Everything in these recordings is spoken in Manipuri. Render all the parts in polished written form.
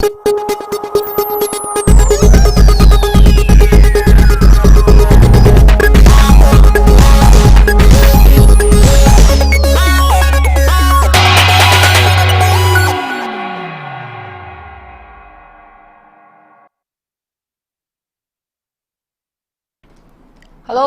Hello,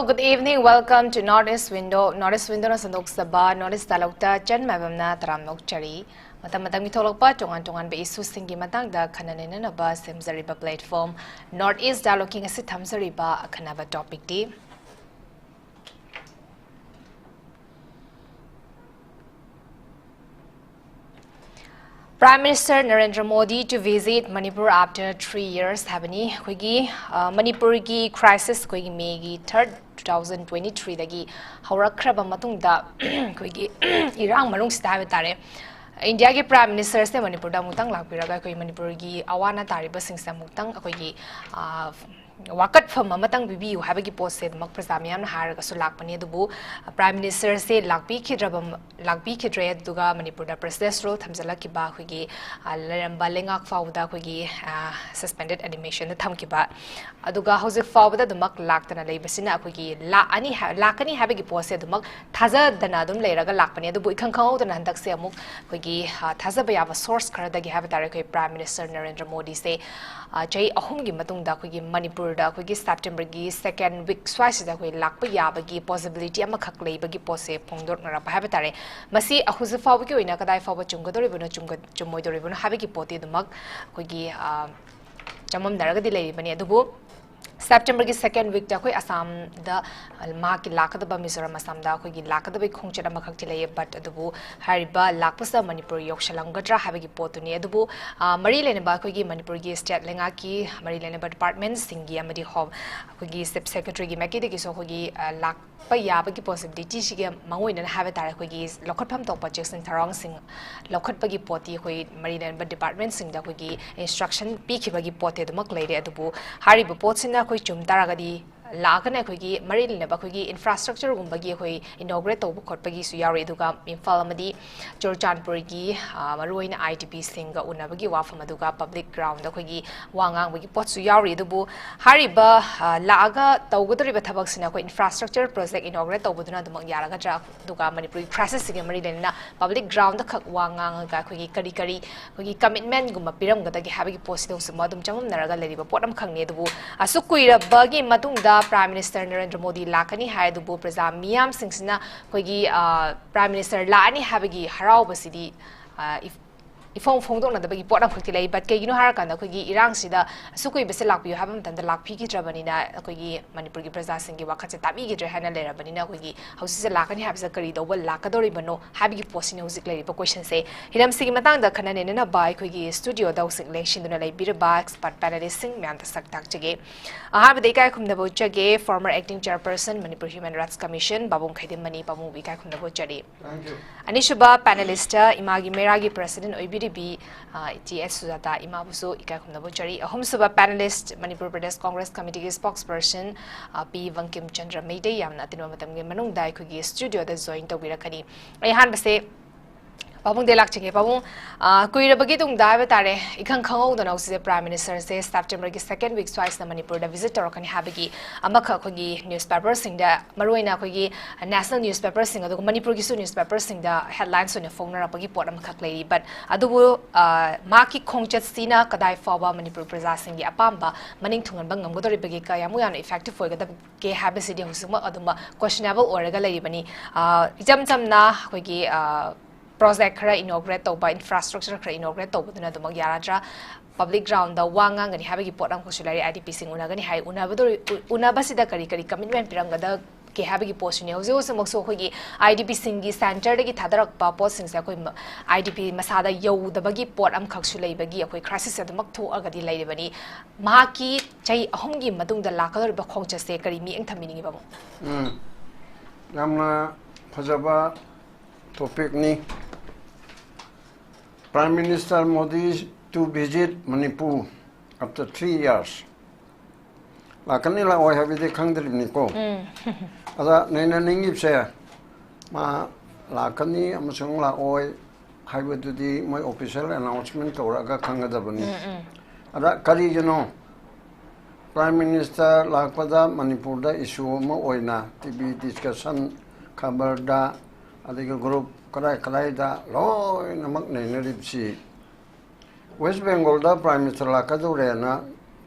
good evening. Welcome to Northeast Window. Northeast Window na sandok saba Northeast Talukta Jan Mabamna Taramnok Chari. Matang mitologpa tongan ba isu singi matang da kananin na ba semzariba platform Northeast Dialoguing asi thamzariba kanaba topic di. Prime Minister Narendra Modi to visit Manipur after 3 years. Habani, Kwigi, Manipur ki crisis Kwigi May 3rd, 2023 dagi Haura Kraba Matungda Kwigi Irang Marung Stavatare. India ke Prime Minister se Manipur da Mutang Lakpiraga Koi Manipur ki Awana Tariba Singsa Mutang Kwigi Wakat from Mamatang Bibi, you have a post said Mokprasamian Haragasulakpani dubu, Prime Minister said Lakpi Kidrabam Lakpi Kidre Duga Manipur President Road Hamzalaki Bahugi, Lerembalingak Fauda Hugi, suspended animation the Tamkiba. Aduga Hose Fauda the Mak Laktan Labasina Hugi, Lakani having a post said the Mak Taza Danadum Leraga Lakpani, the Buikan Kau and Andaxiamuk Hugi, Tazabayava source Karadagi Havatari Prime Minister Narendra Modi say, Jay Ahungi Matunda Hugi Manipur. September gi second week swice da koi lakpa yabagi possibility ama khak leibagi pose phongdor na pa habatare masi ahuzu faw ki oina kadai faw chunggadori bono chummoidori bono habigi poti dumak koi gi chamam daraga di lei bani adubu September ki second week da koi Assam da ma ki lakadaba Mizoram Assam da koi gi lakadaba khongchada makhak tilai but adubu hariba lakpasa Manipur yokshalangadra habigi potuni adubu mari lene ba koi gi Manipur gi state lenga ki mari lene ba department singi amadi home koi gi sub secretary gi makide ki so koi gi lakpa yabagi possibility sige mangoina habatare koi gi lokhatpham tokpa Jackson Tharong sing lokhatpagi poti koi mari lene ba department sing da koi gi instruction pi khibagi pote dumak leire adubu hariba potsina koi chum taragadi Lakana Kugi, Marilyn Bakugi, infrastructure Gumbagi, inaugurate over Kotpagi Suyari Duga, Infalamadi, Georgian Purigi, Maruin ITP Singa, Unabagi, Wafamaduga, public ground, the Kugi, Wanga, Wiki Potsuyari, Dubu, Hariba, Laga, Togudri Batabaxina, infrastructure project inaugurate over the Yaraga Duga, Manipuri, crisis in Marilena, public ground, the Wanga, Gakugi, Karikari, Kugi commitment, Guma Piram, Gadagi, having posted some Madam Jamam Naraga, Lady, Potom Kangi, Dubu, Asukuira, Bagi, Matunda. Prime Minister Narendra Modi Lakani Haidubu Praza Miam Singsina Kogi Prime Minister Lani Habagi Harau Basidi if Fongdon the Bagi Port of Kutile, but Kay Harakana Kogi Irang Sida Sukui Beselak, you haven't done the Lakpiki Trabanina Kogi Manipuri Praza Singi Wakatabi Hana Lera Banina Kogi houses Lakani has a corridor well Lakadori Bano Habigi Posinosi question say Hidam Sigimatang the Kananina by Kogi studio dosing election to the Bira Bags but Panelist sing Manta Saktak Jage. I have the Kaikum the Bochage, former acting chairperson, Manipur Human Rights Commission, Babung Kaidem Mani Pamu Vikaikum the Bochari. Thank you. Anishuba panelist, IMAGI MEIRA President OBDB, SUJATA, Imabuso, Ikakum the Bochari, a home suba panelist, Manipur Pradesh Congress Committee spokesperson, BANKIMCHANDRA Mayday, Yamnatinomatam Manung Daikugi studio the Zoin to Virakani. I had say Pabung de Lakching, Pabung, Kuira Bagitung Divatare, Ikan Kang, the Nose Prime Minister says September second week twice the Manipur, the visitor can Habigi, Amaka Kogi newspaper sing the Maruina Kogi, a national newspaper sing, the Manipur Gisu newspaper sing the headlines on the phone or Pagi Port Lady, but Adubu Maki Kongchat Sina, Kadai Fawa, Manipur Prasing, Apamba, Maningtung and Bangam, Godori Bagika, Yamuan, effective for the gay habit Husuma Aduma, questionable or regular Bani, Jamtam na Kogi. Project kara inaugurate by infrastructure kara inaugurate to buduna dumag yaradra public ground da wanga ngani habagi potang kusulari IDP sing unagani hai unabasida kari commitment piranga da ke habagi posine hozo samokso khogi IDP singi center dagi thadarak pa post sing sa koi IDP masada yau da bagi pot am khaksu lei bagi akoi crisis adamak tho agadi lei bani mahaki chai ahomgi madung da lakador ba khongcha se kari mi eng thamini ba mo namna phajaba topic ni Prime Minister Modi to visit Manipur after 3 years. Lakani la oi habide khangdri ni ko. Ada nena ningi se ma lakani amasung la oi haibadudi my official announcement toraga khangadabani ada kari gino Prime Minister lakpada Manipur da issue ma oina TV discussion khabar da adiga group kadai da loi namak nei naripsi West Bengal da Prime Minister lakadu rena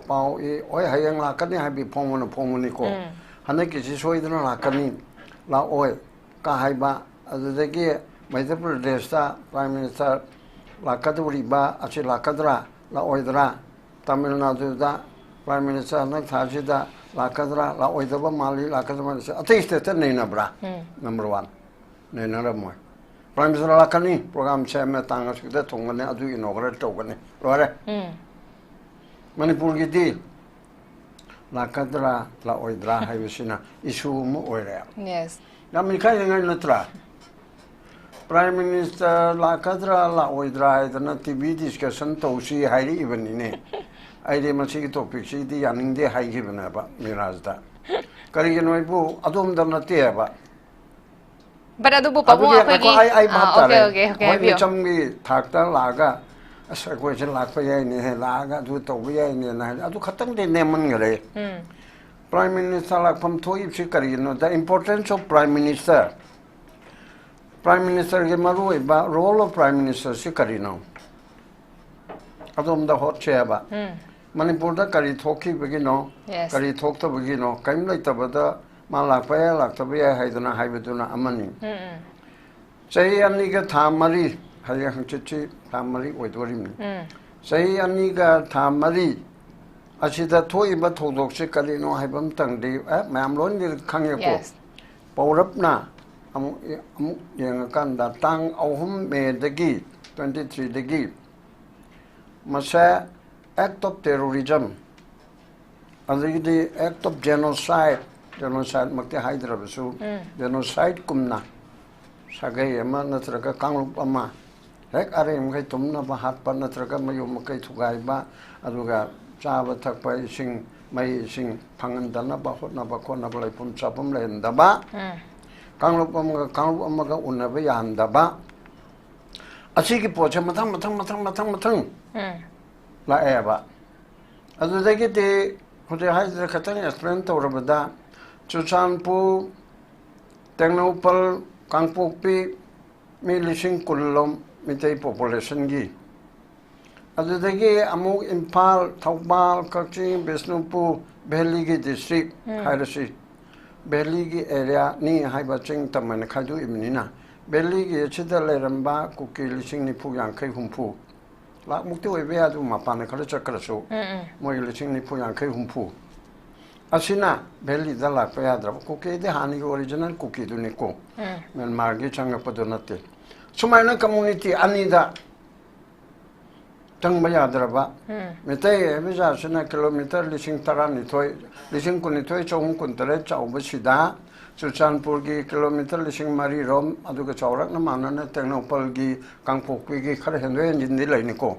pau e oi hayang lakani habi phomoni ko hanaki si soidana lakani la oi ka haiba adudagi Madhya Pradesh da Prime Minister lakadu riba achi lakadra la oidra Tamil Nadu da Prime Minister nak thaji da lakadra la oidaba mali lakadra atei state nei na bra number 1 nei na ramoy Prime Minister lakani program chema tanga sukda thongane adu inaugural togane lore Manipur gi di lakadra la oidra haibisina issue mo oire yes namika yangai natra Prime Minister lakadra la oidra idana TV discussion tausi hairi ibanine aide masi topic si di yaning de hai gi bana ba mirajda kari gi noi bu adum da na te ba but adu bu pabu akhoi gi okay hoi cham gi thakta laga asa ko chen lak pa yai ne laga du to bi yai ne na adu khatang de neman gare Prime Minister lak pam thoi si kari no the importance of Prime Minister ge maru ba role of Prime Minister si kari no adum da hot che ba Manipur da kari thoki begino kari thokta begino kaim lai tabada ma lak ta be haiduna haibaduna amani sei ani ga thamari haya hangchi thamari oidorim sei ani ga thamari achida thoi ba thodok se kali no haibam tangdi mam lon ni khangye ko paurapna amu yang kan da tang ahum me dagi 23 dagi masa act of terrorism and the act of genocide makte Hyderabad genocide kumna sagai ama natraga kanglup ama hek are mkai tumna ba hat pa natraga mayu makai thugai ba aduga chaba thakpa ising mai ising phangan dana ba hotna ba khona ba lai pum chapum len da ba kanglup ama ga unaba yan da ba asi ki poche mathang la eba adu dagi te khode haidra khatang explain tawrabada chuchanpu tengnopal kangpokpi mi lising kullom mitei population gi adu dagi amu Impal Thoubal Kaching Bisnupur Bheli gi district hairasi Bheli gi area ni haiba ching taman khadu imnina Bheli gi chida leramba kuki lising ni phu yang khai humpu la mukti webe adu mapane kala chakra so mo lising ni phu yang khai humpu asina Bheli da la pa yadra kuki de hani original kuki du ni ko men margi changa padonate sumaina community anida tang ba yadra ba metai ebija sina kilometer lising tarani thoi lising kuni thoi chong kun tare chau ba sida Chuchanpur gi kilometer lising mari rom aduga chaurak na manana tengnopal gi kangpokpi gi khare hendwe jindi laini ko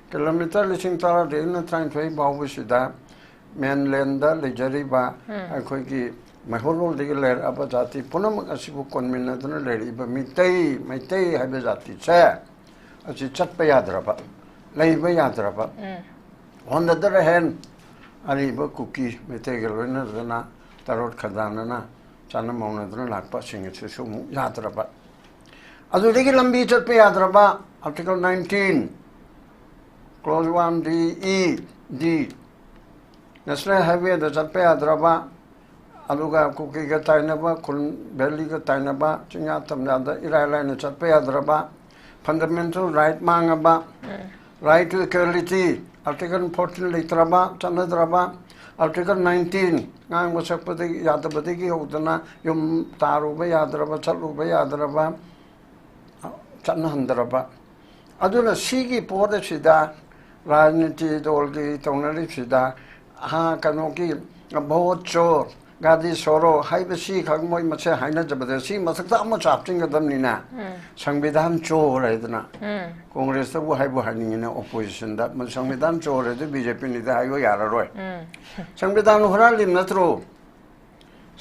kilometer lising tara de na train thoi bawu sida mainland da lejari ba akhoi gi mahorol de ler aba jati punam asibu konmina dana leri ba mitai haiba jati che achi chatpa yadra ba leiba yadra ba on the other hand ari ba kuki mitai gelona dana tarot khadana na chana mauna dana lakpa singe chu mu yadra ba adu de lambi chatpa yadra ba article 19 clause 1 d National Highway da chatpa yadra ba aduga kuki ga tainaba kun Bheli ga tainaba chinya tamna da irai na chatpa yadra ba fundamental right mangaba right to equality article 14 litra ba chanadra ba article 19 ngang wasapati yadabati gi hodana yum taru ba yadra ba chalu ba yadra ba channa handra ba aduna sigi pode sida rajniti dolgi tonari sida ha kanoki bahut chor gadi soro haibasi khagmoi mache haina jabadasi masakta amma chapting gadamnina संविधान चोर है इतना कांग्रेस तो वो हाइनी ने ऑपोजिशन दा संविधान चोर है तो बीजेपी ने तो हाइयो यार रोय संविधान होरा लिम नत्रो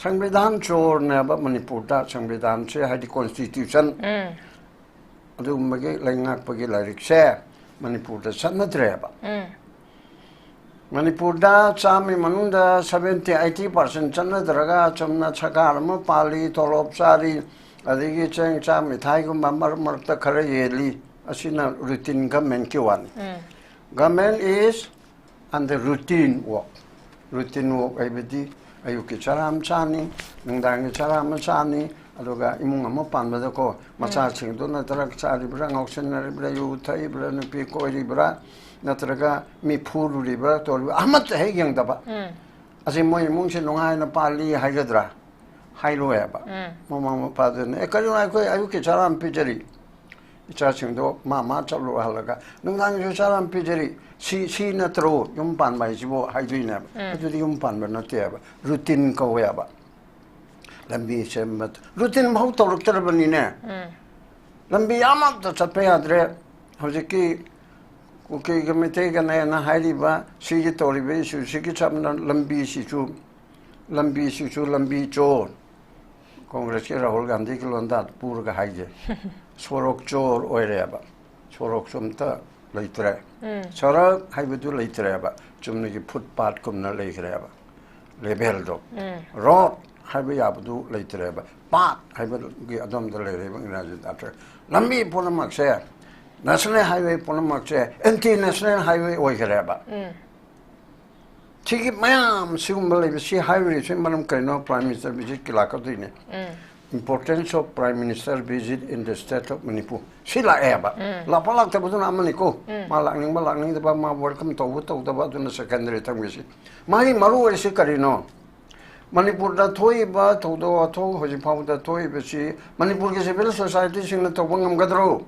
संविधान चोर ने अब मणिपुर दा संविधान से हाइडी कॉन्स्टिट्यूशन ꯑꯗꯨꯒꯨꯝꯕꯒꯤ ꯂꯩꯉꯥꯛꯄꯒꯤ ꯂꯥꯏꯔꯤꯛꯁꯦ ꯃꯅꯤꯄꯨꯔꯗ ꯆꯠꯅꯗ꯭ꯔꯦꯕ ꯃꯅꯤꯄꯨꯔꯗ ꯆꯥꯝꯃ ꯃꯅꯨꯡꯗ 70-80% ꯆꯠꯅꯗ꯭ꯔꯒ ꯆꯨꯝꯅ ꯁꯔꯀꯥꯔ ꯑꯃ ꯄꯥꯜꯂꯤ ꯇꯣꯂꯣꯞ ꯆꯥꯔꯤ ꯑꯗꯒꯤ ꯆꯦꯡ ꯆꯥꯛ ꯃꯤꯊꯥꯏꯒꯨꯝꯕ ꯃꯔꯛ ꯃꯔꯛꯇ ꯈꯔ ꯌꯦꯜꯂꯤ ꯑꯁꯤꯅ ꯔꯨꯇꯤꯟ ꯒꯃꯦꯟꯠꯀꯤ ꯋꯥꯅꯤ government is under routine work ꯍꯥꯏꯕꯗꯤ ꯑꯌꯨꯛꯀꯤ ꯆꯔꯥ ꯑꯃ ꯆꯥꯅꯤ ꯅꯨꯡꯗꯥꯡꯒꯤ ꯆꯔꯥ ꯑꯃ ꯆꯥꯅꯤ ꯑꯗꯨꯒ ꯏꯃꯨꯡ ꯑꯃ ꯄꯥꯟꯕꯗꯀꯣ ꯃꯆꯥꯁꯤꯡꯗꯨꯅ ꯇꯔꯛ ꯆꯥꯔꯤꯕ꯭ꯔꯥ ꯉꯥꯎꯁꯤꯟꯅꯔꯤꯕ꯭ꯔꯥ ꯌꯨ ꯊꯛꯏꯕ꯭ꯔꯥ ꯅꯨꯄꯤ ꯀꯣꯏꯔꯤꯕ꯭ꯔꯥ ꯅꯠꯇ꯭ꯔꯒ ꯃꯤ ꯐꯨꯔꯨꯔꯤꯕ꯭ꯔꯥ ꯇꯧꯔꯤꯕ꯭ꯔꯥ ꯑꯃꯠꯇ ꯍꯦꯛ ꯌꯦꯡꯗꯕ ꯑꯁꯤ ꯃꯣꯏ ꯏꯃꯨꯡꯁꯦ ꯅꯨꯡꯉꯥꯏꯅ ꯄꯥꯜꯂꯤ ꯍꯥꯏꯒꯗ꯭ꯔꯥ ꯍꯥꯏꯔꯣꯏꯕ ꯃꯃꯥ ꯃꯄꯥꯗꯨꯅ ꯀꯔꯤꯅꯣ ꯑꯩꯈꯣꯏ ꯑꯌꯨꯛꯀꯤ ꯆꯔꯥ ꯑꯃ ꯄꯤꯖꯔꯤ 이차승도 마마 잡로 하려가 능당에서 사람 피저리 시 너트로 용반 마이지보 하이드이네 아주디 용반 버너테야 루틴 거야 봐 람비 셈맛 루틴 마우 떨어뜨려버리네 람비 아마도 잡혀야 돼 hojiki 오케이 그메테가 나나 하이리바 시기 또리베 시기 잡는 람비 시주 람비 조 कांग्रेस राहुल गांधी के लोंदा पूरा का हाइजे सोरक चोर ओइरेबा सोरक सुमता लेतरे सोरक हाइबदु लेतरेबा चुमने की फुटपाथ कुमना लेखरेबा लेबेल दो रोड हाइबे याबदु लेतरेबा पाथ हाइबदु की अदम द लेरेबा इंग्रजी दात्र लंबी पुनमक से नेशनल हाईवे पुनमक से एंटी नेशनल हाईवे ओइरेबा ठीक मैम सिगुम्बले सी हाईवे से मनम करिनो प्राइम मिनिस्टर विजिट के लाकदुइने importance of prime minister visit in the state of Manipur sila eba la palak ta budun amani ko malakning da ma welcome to da ba dun secondary tam gisi mai maru wer si karino Manipur da thoi ba to do to hoji phau da thoi be si Manipur ke civil society sing na to bangam gadro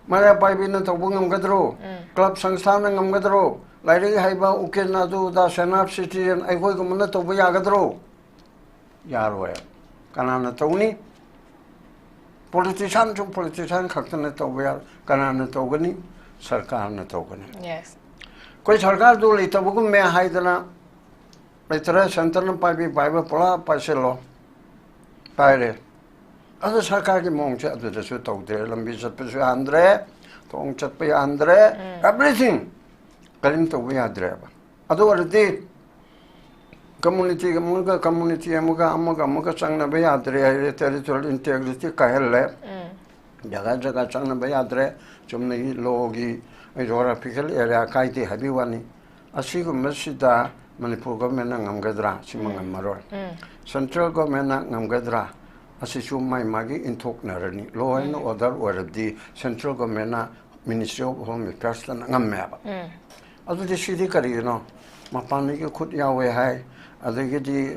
mara pai bin na to bangam gadro club sansthan na ngam gadro lairi haiba uken na du da senap citizen ai goi ko na to ba ya gadro yaro ya kanana tawni politician jum politician khakna tawya kanana tawgani sarkar na tawgani yes koi sarkar du le tabugum me haidana letra santan pai ba pola paselo paire adu sarkar ki mongche adu da su tawde lambi chat pe su andre tong chat pe andre everything kalim tawya dreba adu ardi community amuga changna ba yadre territorial integrity kahelle jaga changna ba yadre chumne logi geographical area kaite habiwani asigu masida manipur government ngamgadra simangam marol central government ngamgadra asisu mai magi inthok narani law and order orabdi central government ministry of home affairs ngamme ba adu de sidi kari no mapani ke khut yawe hai adagidi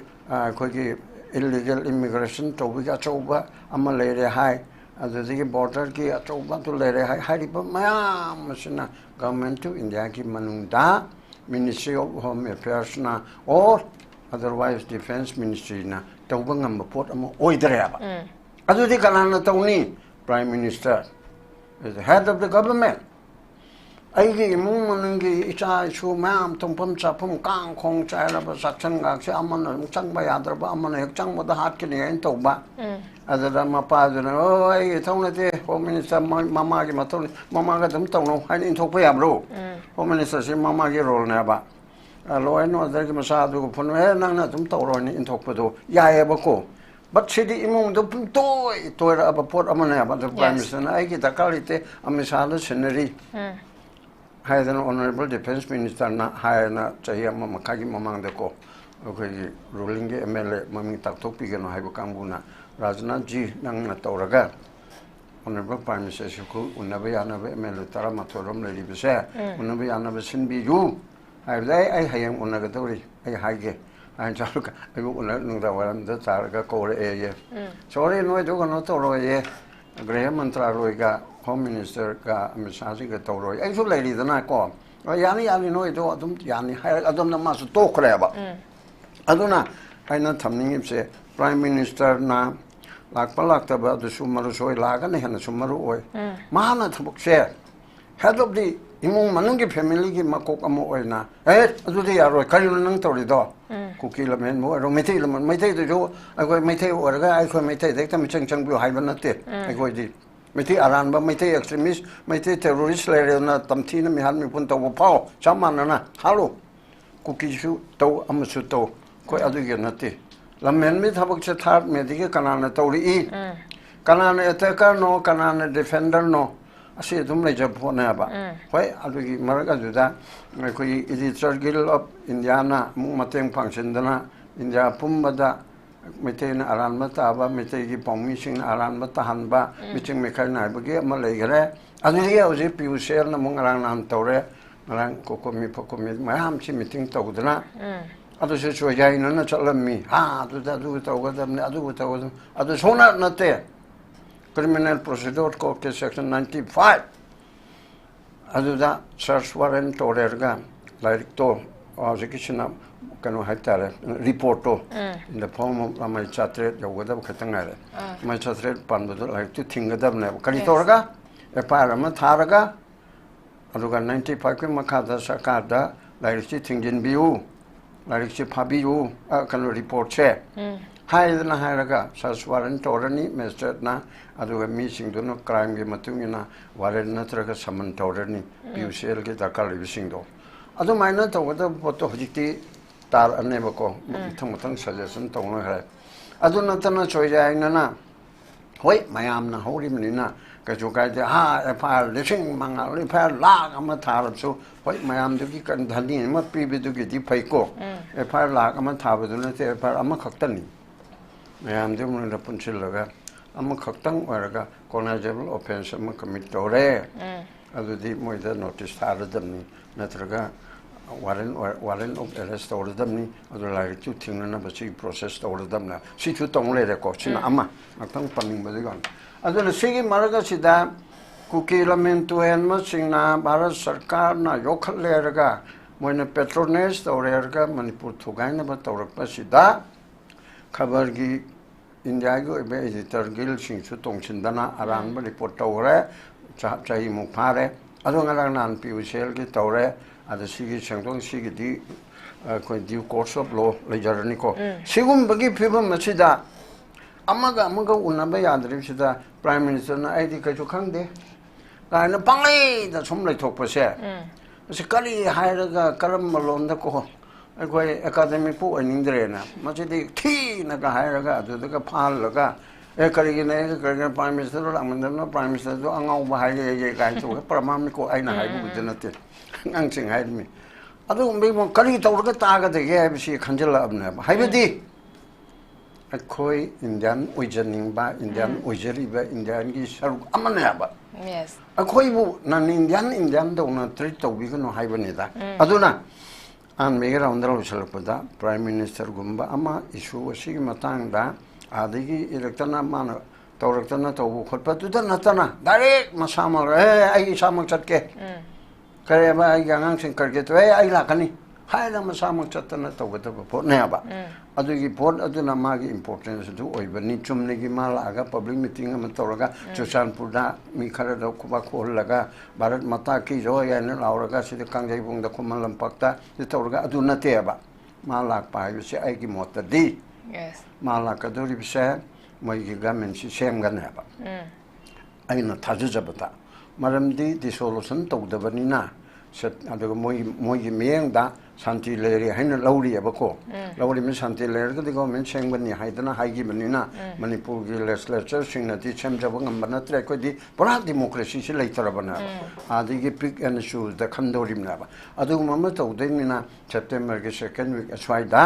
kogi illegal immigration tobiga chauba ama lere hai adagidi border ki chauba to lere hai hariba mayam masina government of India ki manunda ministry of home affairs na or otherwise defense ministry na toba ngam port ama oidreba adudi kanana tawni prime minister is the head of the government aigi imung manungi icha chu mam tongpam chapum kang khong chai la ba sakchan ga se amana chang ba yadra ba amana ek chang moda hat ke ne en to ba adara ma pa jana o ai thongna te home minister mama gi matol mama ga dam tong no hai in thok pa yam ro home minister se mama gi role na ba lo en no dar gi ma sa du phun he nang na dum to ro ni in thok pa do ya ye ba ko but sidi imung do pum toy ra ba pot amana ba the prime minister na ai gi takalite amisala scenery Haiden Honorable Defense Minister na Hayana Chahia Makagi Mamang de Ko, okay, ruling MLA Maming Taktopi and Hibukambuna, Rajna G. Nang Toraga, Honorable Prime Minister Shuku, Unabayana MLA Taramatorum Lady Bise, Unabayana Sin be you. I am Unagatori, I hige. I Jaluka, I will know the Taraga Kore area. Sorry, no, I don't know Toro, Graham and Traroiga. Home Minister ka MHRC ka tawro ai su lady dana ko yani no ito adum yani adum na mas to kreba aduna aina thamning se Prime Minister na lakpalak ta ba du sumaru soi laga ne hana sumaru oi mahana thubuk se head of the imung manungi family ki makok amo oi na adu de yaro kari nang tori do kuki la men mo ro methei la methei do jo ai ko methei or ga ai ko methei de tam chang bu hai ban na te ai ko di ไม่ที่อารันบ่ไม่ที่ extremist ไม่ที่ terrorist เลยนะตำที่นั่นมีหันมีปุ่นตัวเผาช้ำมันนะฮัลโหลกูคิดชูตัวอมสุตัวก็อดูกันนะทีแล้วมันไม่ทับกจะทัดไม่ดีก็ขนาดนั้นตัวนี้ขนาดนั้นattacker no ขนาดนั้น defender no อาศัยทุ่มเลยจะพูดเนี่ยบ่เฮ้ยอดูกี่มาร์กจุดนั้นไม่คุย editor guild of India นะมุ่งมาเต็มฟังก์ชันนะอินเดียพุ่มมาได้ไม่ใช่นะอารันมาตาบ่ไม่ใช่กี่ปองมิชิงอารันมาตาหันบ่มิชิงไม่ใครไหนบ่เกี่ยมาเลยกันเลยอันนี้เอาสิพิวเซลนะมุ่งอารันนั่นตัวเร่อารันก็มีพวกมีไม่ห้ามชิมิติ้งตัวกันนะอันนี้ช่วยใจนั่นนะจะเล่นมีดูตัวกันเนี่ยดูตัวกันอันนี้ส่วนนั้นเตะ criminal procedure code section 95อันนี้ search warrant ตัวเร่กันlike ตัวอาจจะคิดนะกันว่าให้แต่ละ report in the form of ไม่ชัดเจนอยู่ก็ได้ขัดตั้งไงเลยไม่ชัดเจนปันบุตรอะไรที่ทิ้งก็ได้เนี่ยกันที่ตัวละก็FIR มันทาระก็อันนี้กัน95ก็มาขาดสักขาดอะไรที่ทิ้งจินบิวอะไรที่พาบิวกัน report เช่ให้นะให้ละก็สัสวารันตัวนี้ไม่เสร็จนะอันนี้ก็มีสิ่งตัวนั้น crime ที่มาถึงนะวารันนั่นตระก็สมันตัวนี้บิวเซลก็ตะการลิบิสิ่งตัวอันนี้ไม่นั่นตัวก็ต้องพอตัวจิตที่ตาอันนี้บอกก็ทั้งหมดทั้ง suggestion ตรงนั้นเลยอันนี้นั่นนะช่วยใจนั่นนะเฮ้ยไม่ยามนะเขาริมนี่นะก็จุกไอ้ที่FIR ลิชิงมังอะไรFIRลากมาทารับสู้เฮ้ยไม่ยามดูกี่กันทันทีมันปีไปดูกี่ที่ไปก็FIRลากมาทาไปดูนั่นที่FIRมาขัดตันนี่ไม่ยามดูมันรับผลเสียแล้วก็มาขัดตั้งไว้แล้วก็ cognitive offense มา commit ตัวเร่อันนี้มวยจะ notice ทาร์ดนี่นั่นตระก็warrant of arrest ตัวระดับนี้อันนี้หลายจุดทิ้งแล้วนะบัดนี้ process ตัวระดับนั้นสิ่งที่ต้องเลยเด็กก็สิ่งนั้นมาตั้งปันนิ่งไปด้วยกันอันนี้สิ่งมาร์ก็สิ่งนั้นคุกละมันตัวเองมาสิ่งนั้นบาร์สร์การน่ะยกเลยแล้วก็มวยเนี่ย Petronas ตัวเรื่องก็มันพูดถูกไงนะบัดตัวเรื่องสิ่งนั้นข่าวกีอินเดียก็เอเบอร์ดิเตอร์กิลสิ่งที่ต้องสิ่งนั้นอารันบัดนี้พูดตัวเรื่องจะให้มุขพาร์อันนี้งานนั้นพิวเซลที่ตัวเรื่องอันนี้สิ่งที่ฉันต้องสิ่งที่คนที่ course of law เลยจาร์นี่ก็สิ่งบางทีพิมพ์มาสิ่งนั้นอามาก็อุณหภูมิยานริมสิ่งนั้น prime minister นะไอ้ที่เขาจุขังเดแต่เนี่ยปังเลยแต่สมเลยถูกประเสริฐสิ่งที่ให้เราก็กระมังลงตะโกไอ้คน academic ผู้อันนี้เดรนะมันจะได้ที่นะก็ให้เราก็ดูตะก็พาแล้วก็กรีกันเนี่ยกรีกัน prime minister เรามันนั่น prime minister ตัวอ่างเอาไปให้ยังไงตัวประมาณนี้ก็ไอ้น่ะให้บุกเจนติงั้นสิ่งให้มีอันนี้ผมบอกกรีตัวเราก็ตาก็ได้แค่ไม่ใช่ขันจละอันเนี่ยให้ไปดีไอ้คนอินเดียนอุจจาระบ้าอินเดียนอุจจาระบ้าอินเดียนกี่สรุปอามันเนี่ยบ้าไอ้คนบุนั่นอินเดียนตัวนั้นทรีตตัวบิกันให้ไปนี่ได้อันนั้นอันMEIRAเราเราเชื่อปุ๊บได้ prime minister กุมบ้าอามาอิชูสิ่งมาตั้งได้อาดีกี่อิเล็กทรอนิกส์มันตัวอิเล็กทรอนิกส์ตัวบุคคลปัจจุบันนั่นนะ direct มาสามัคไอ้สามัคจัดเกะก็เลยว่าไอ้ยังงั้นสิ่งเกิดตัวไอ้หลักนี่ให้เรามาสามัคจัดนั่นตัวก็พูดเนี่ยบ้าอันนี้พูดอันนี้มากี่ importance ดูโอ้ยวันนี้จุ่มนี่กี่มาละก็ public meeting มันตัวละก็จุดสารพูดนะมีใครเราคุยคุยละก็บาร์ดมาตากี่โจ้ยันนี่เราละก็สิ่งกังใจพงดคุมันลำพักตาที่ตัวละก็อันนั้นเทียบมาละไปวิเศษไอ้กี่หมดดีมาละก็ดูวิเศษไม่กี่การมันเชื่อมกันเนี่ยบ้ไอ้นั่นท้าจุดจับตามาเริ่มดีที่ solution ตัวเดียวนี้นะเสร็จอันนี้ก็มวยเมียงด้าสันติเลรีให้นั่นเราเรียบก็เราเรียมันสันติเลรีก็ที่ก็มันเชิงบันนี้ให้แต่น่ะให้กี่บันนี้นะมันนี่พูดกี่legislatureสิ่งนั้นที่เชื่อมจะว่างันบันนั้นแต่ก็ดีเพราะดิโมคราซีสิเลยตระบันนะอันนี้ก็ pick and choose แต่ขันโดริมนะบ้าอันนี้มันมาตัวเด่นนี่นะ September ก็ second week ช่วยด้า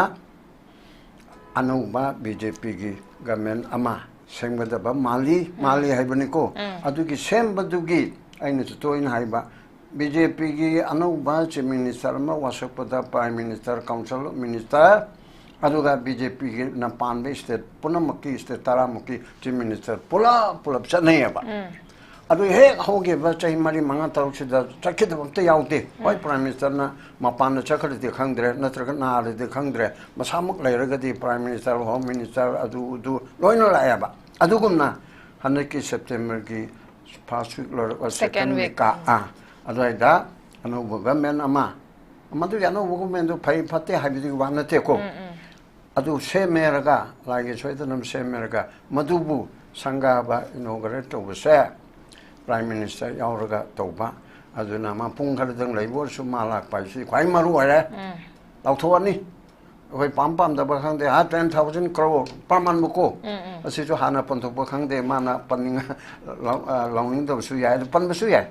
อันนู้นบ้า BJP กี่ก็มันอามาเชิงบันแต่บ้ามาลีให้บันนี้ก็อันนี้ก็เชิงบันทุกี่ไอ้นี่ตัวอินให้บ้าBJP की अनुबा चीफ मिनिस्टर में वाशकपदा प्राइम मिनिस्टर काउंसिल मिनिस्टर अदुगा BJP की नपानबे स्टेट पुनमुखी स्टेट तारामुखी चीफ मिनिस्टर पुला चने है बा अदु हे होगे बा चाहि मारी मंगा तरुक से चखे दबते याउते होय प्राइम मिनिस्टर ना मपान चखर दे खंगद्रे नत्रग नाले दे खंगद्रे मसामुक लेरगदी प्राइम मिनिस्टर होम मिनिस्टर अदु लोइनो लाया बा अदुगुमना हने की सितंबर की फर्स्ट वीक लो सेकंड वीक का अदुई दा अनुभव गवर्नमेंट अमा मधु अनुभव गवर्नमेंट दो फै फते हाबिदि वानते को अदु सेमेरगा लागे सोइदनम सेमेरगा मधुबु संगाबा इनोग्रेट तोबसे Prime Minister Yauraga Toba, Azuna Punkarang Labor Sumalak by Quai Maruare, Lautuani, we Pampam the Bakang, they had 10,000 crore, Paman Muko, a Situhana Pontobakang, de Mana Panning Longing the Suya, the Panbasuya.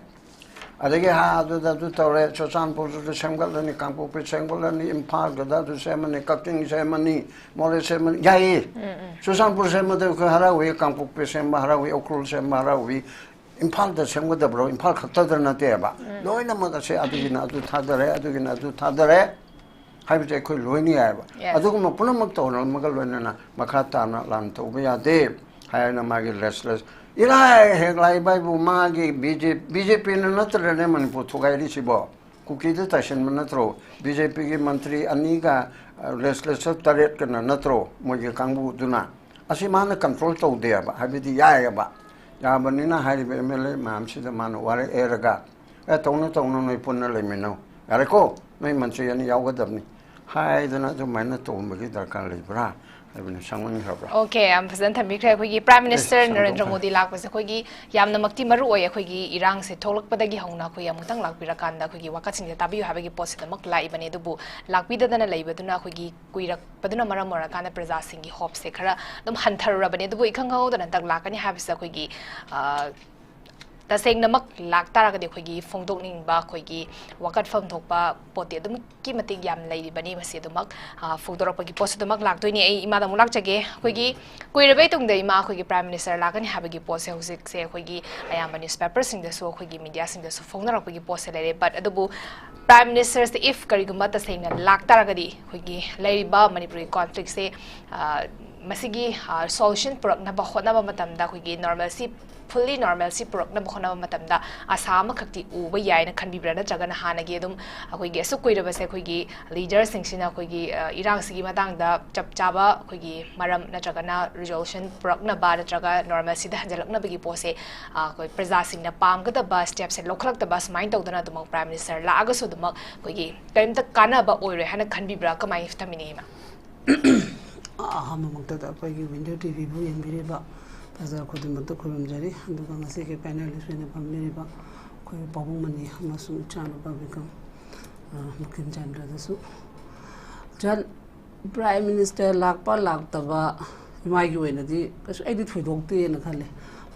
Adega do Torre, Chosan Pos the Shangal and the Campo Shangal and the Impar, the Semani, cutting Semani, More Semani, Yay, Susan Posema de Harawi, Campo Pesembarawi, Okul Semarawi, Impar the Sem with the bro, Impar Catadranateba. No, in a mother say Adina to Tadare, Adina to Tadare. Have a cool Lunia. Aduma Punamakton, Magalena, Makatana, Lantobia de, Hayana Magi restless. Ilai Heglai Bible Magi, BJP in another name put to Gairisibo, Cookie the Tashan Manatro, BJP Mantri Aniga, restless Taret can Natro, Moja Kangu Duna. Asimana control to there, but have the Yayaba. Yabanina Hari Mele, Mam, see the man, Wari Eraga. At Tono Punale, Arako, my Manchi and Yawadabni. Hi, the Nato Manato, Magita Calibra. Okay, I'm President Mikra, Prime Minister Narendra Modi Lak was a Kogi, Yamnamakti Maru, Kogi, Irang, se Tolok Padagi Hona, Mutang Lak Pirakanda, Kogi, Wakasin the Tabu, have a post the Makla, Ibane Dubu, Lak Bida than a labor, Duna Kogi, Guira, Paduna Maramora, Presasingi, Hop Sekara, Dum Hunter Rabane, the Wikango, and Taglak, and have Sakogi. The saying Namak Lak Taraga de Kogi, Fongdok Ba Kogi, Wakat from Topa, Potedum, Kimatic Yam Lady Banima Sedumak, Fodoroki Postamak Lak, 28 Madam Lakjage, Kogi, Quirabatum de Ima Kogi Prime Minister Lakan, Habagi Post, say Kogi, I am a newspaper in the so Kogi media in the Sofona Kogi Postele, but Adubu Prime Ministers, if Karigumata saying Lak Taragadi, Kogi, Lady Ba, Manipuri conflict say, Masigi, solution, Nabahona Matamda, Kogi, normalcy. Fully normalcy program Hona Matamda, Asama Kati, Uba and can be brother Jagana Hanagedum, Akogi, Sukuida Basekogi, leaders in Sinakogi, Irang Sigimatang, the Chapchaba, Kogi, Maram Najagana, resolution, Progna Bada Jaga, normalcy, the Hanjalakna Bigi Pose, Presasing the Palm, got the bus steps and local the bus, mind of the Prime Minister, Lagos of the Mug, Kogi, time the Kana, Oire, Hana can be Braka, my Taminema. Window TV, and Biriba. As I could not come Jerry, and the Gangaseke panelist when a Miriba, Babumani, Masum Chan, Babicum, McKinchandra the soup. John Prime Minister Lakpa Laktaba, IMAGI, because I did with Doctor and a Kale,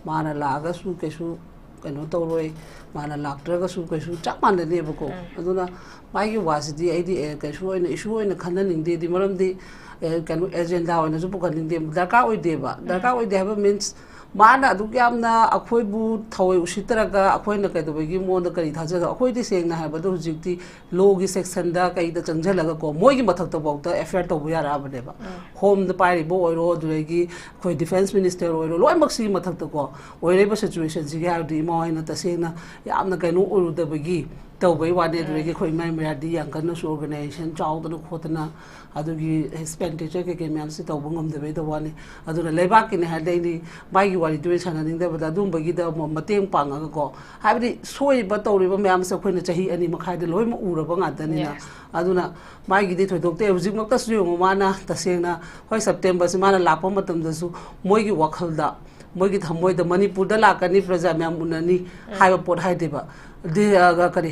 Mana Lagas, who Keshu, Canotaway, Mana Laktraga, who Keshu, Chapman the neighborhood. Aduna, Magi was the idea, Keshu, and issue in the cannon day, the Maram day. Can agenda and a book and them Daka Deva. Daka Deva means Mana Dugamna, Aquabu, Tawe Shitaraga, Aquana Kadawim, the Karitaza, Aquati saying I have a dojiti, Logi section Daka, the Chanjalaga, Mogi Matak about the effort of Yarabadeva. Home the Pirate Boy, or Dragi, Quay Defense Minister, or Loimaxi Matakako, wherever situations you have the Moine at the Sena, Yamnakanu Uru the Begi. Taway one day, MEIRA, the Yankanos organization, child and Kotana, Adugi expenditure came and sit over the way the one, Adu Lebak in her daily, by you are doing something there with Adum Bagida, Matim Pangago. Have the soy but all river mams of Quinachi and Makai the Loim Urabanga, Danina, Aduna, my did to Doctor Zimakas, Mana, Tasena, why September, Simana Lapomatum, the Zoo, Mogi Wakalda, Mogit Hamoy, the Manipur, the Lakani, Prazamunani, High Port Haideba. The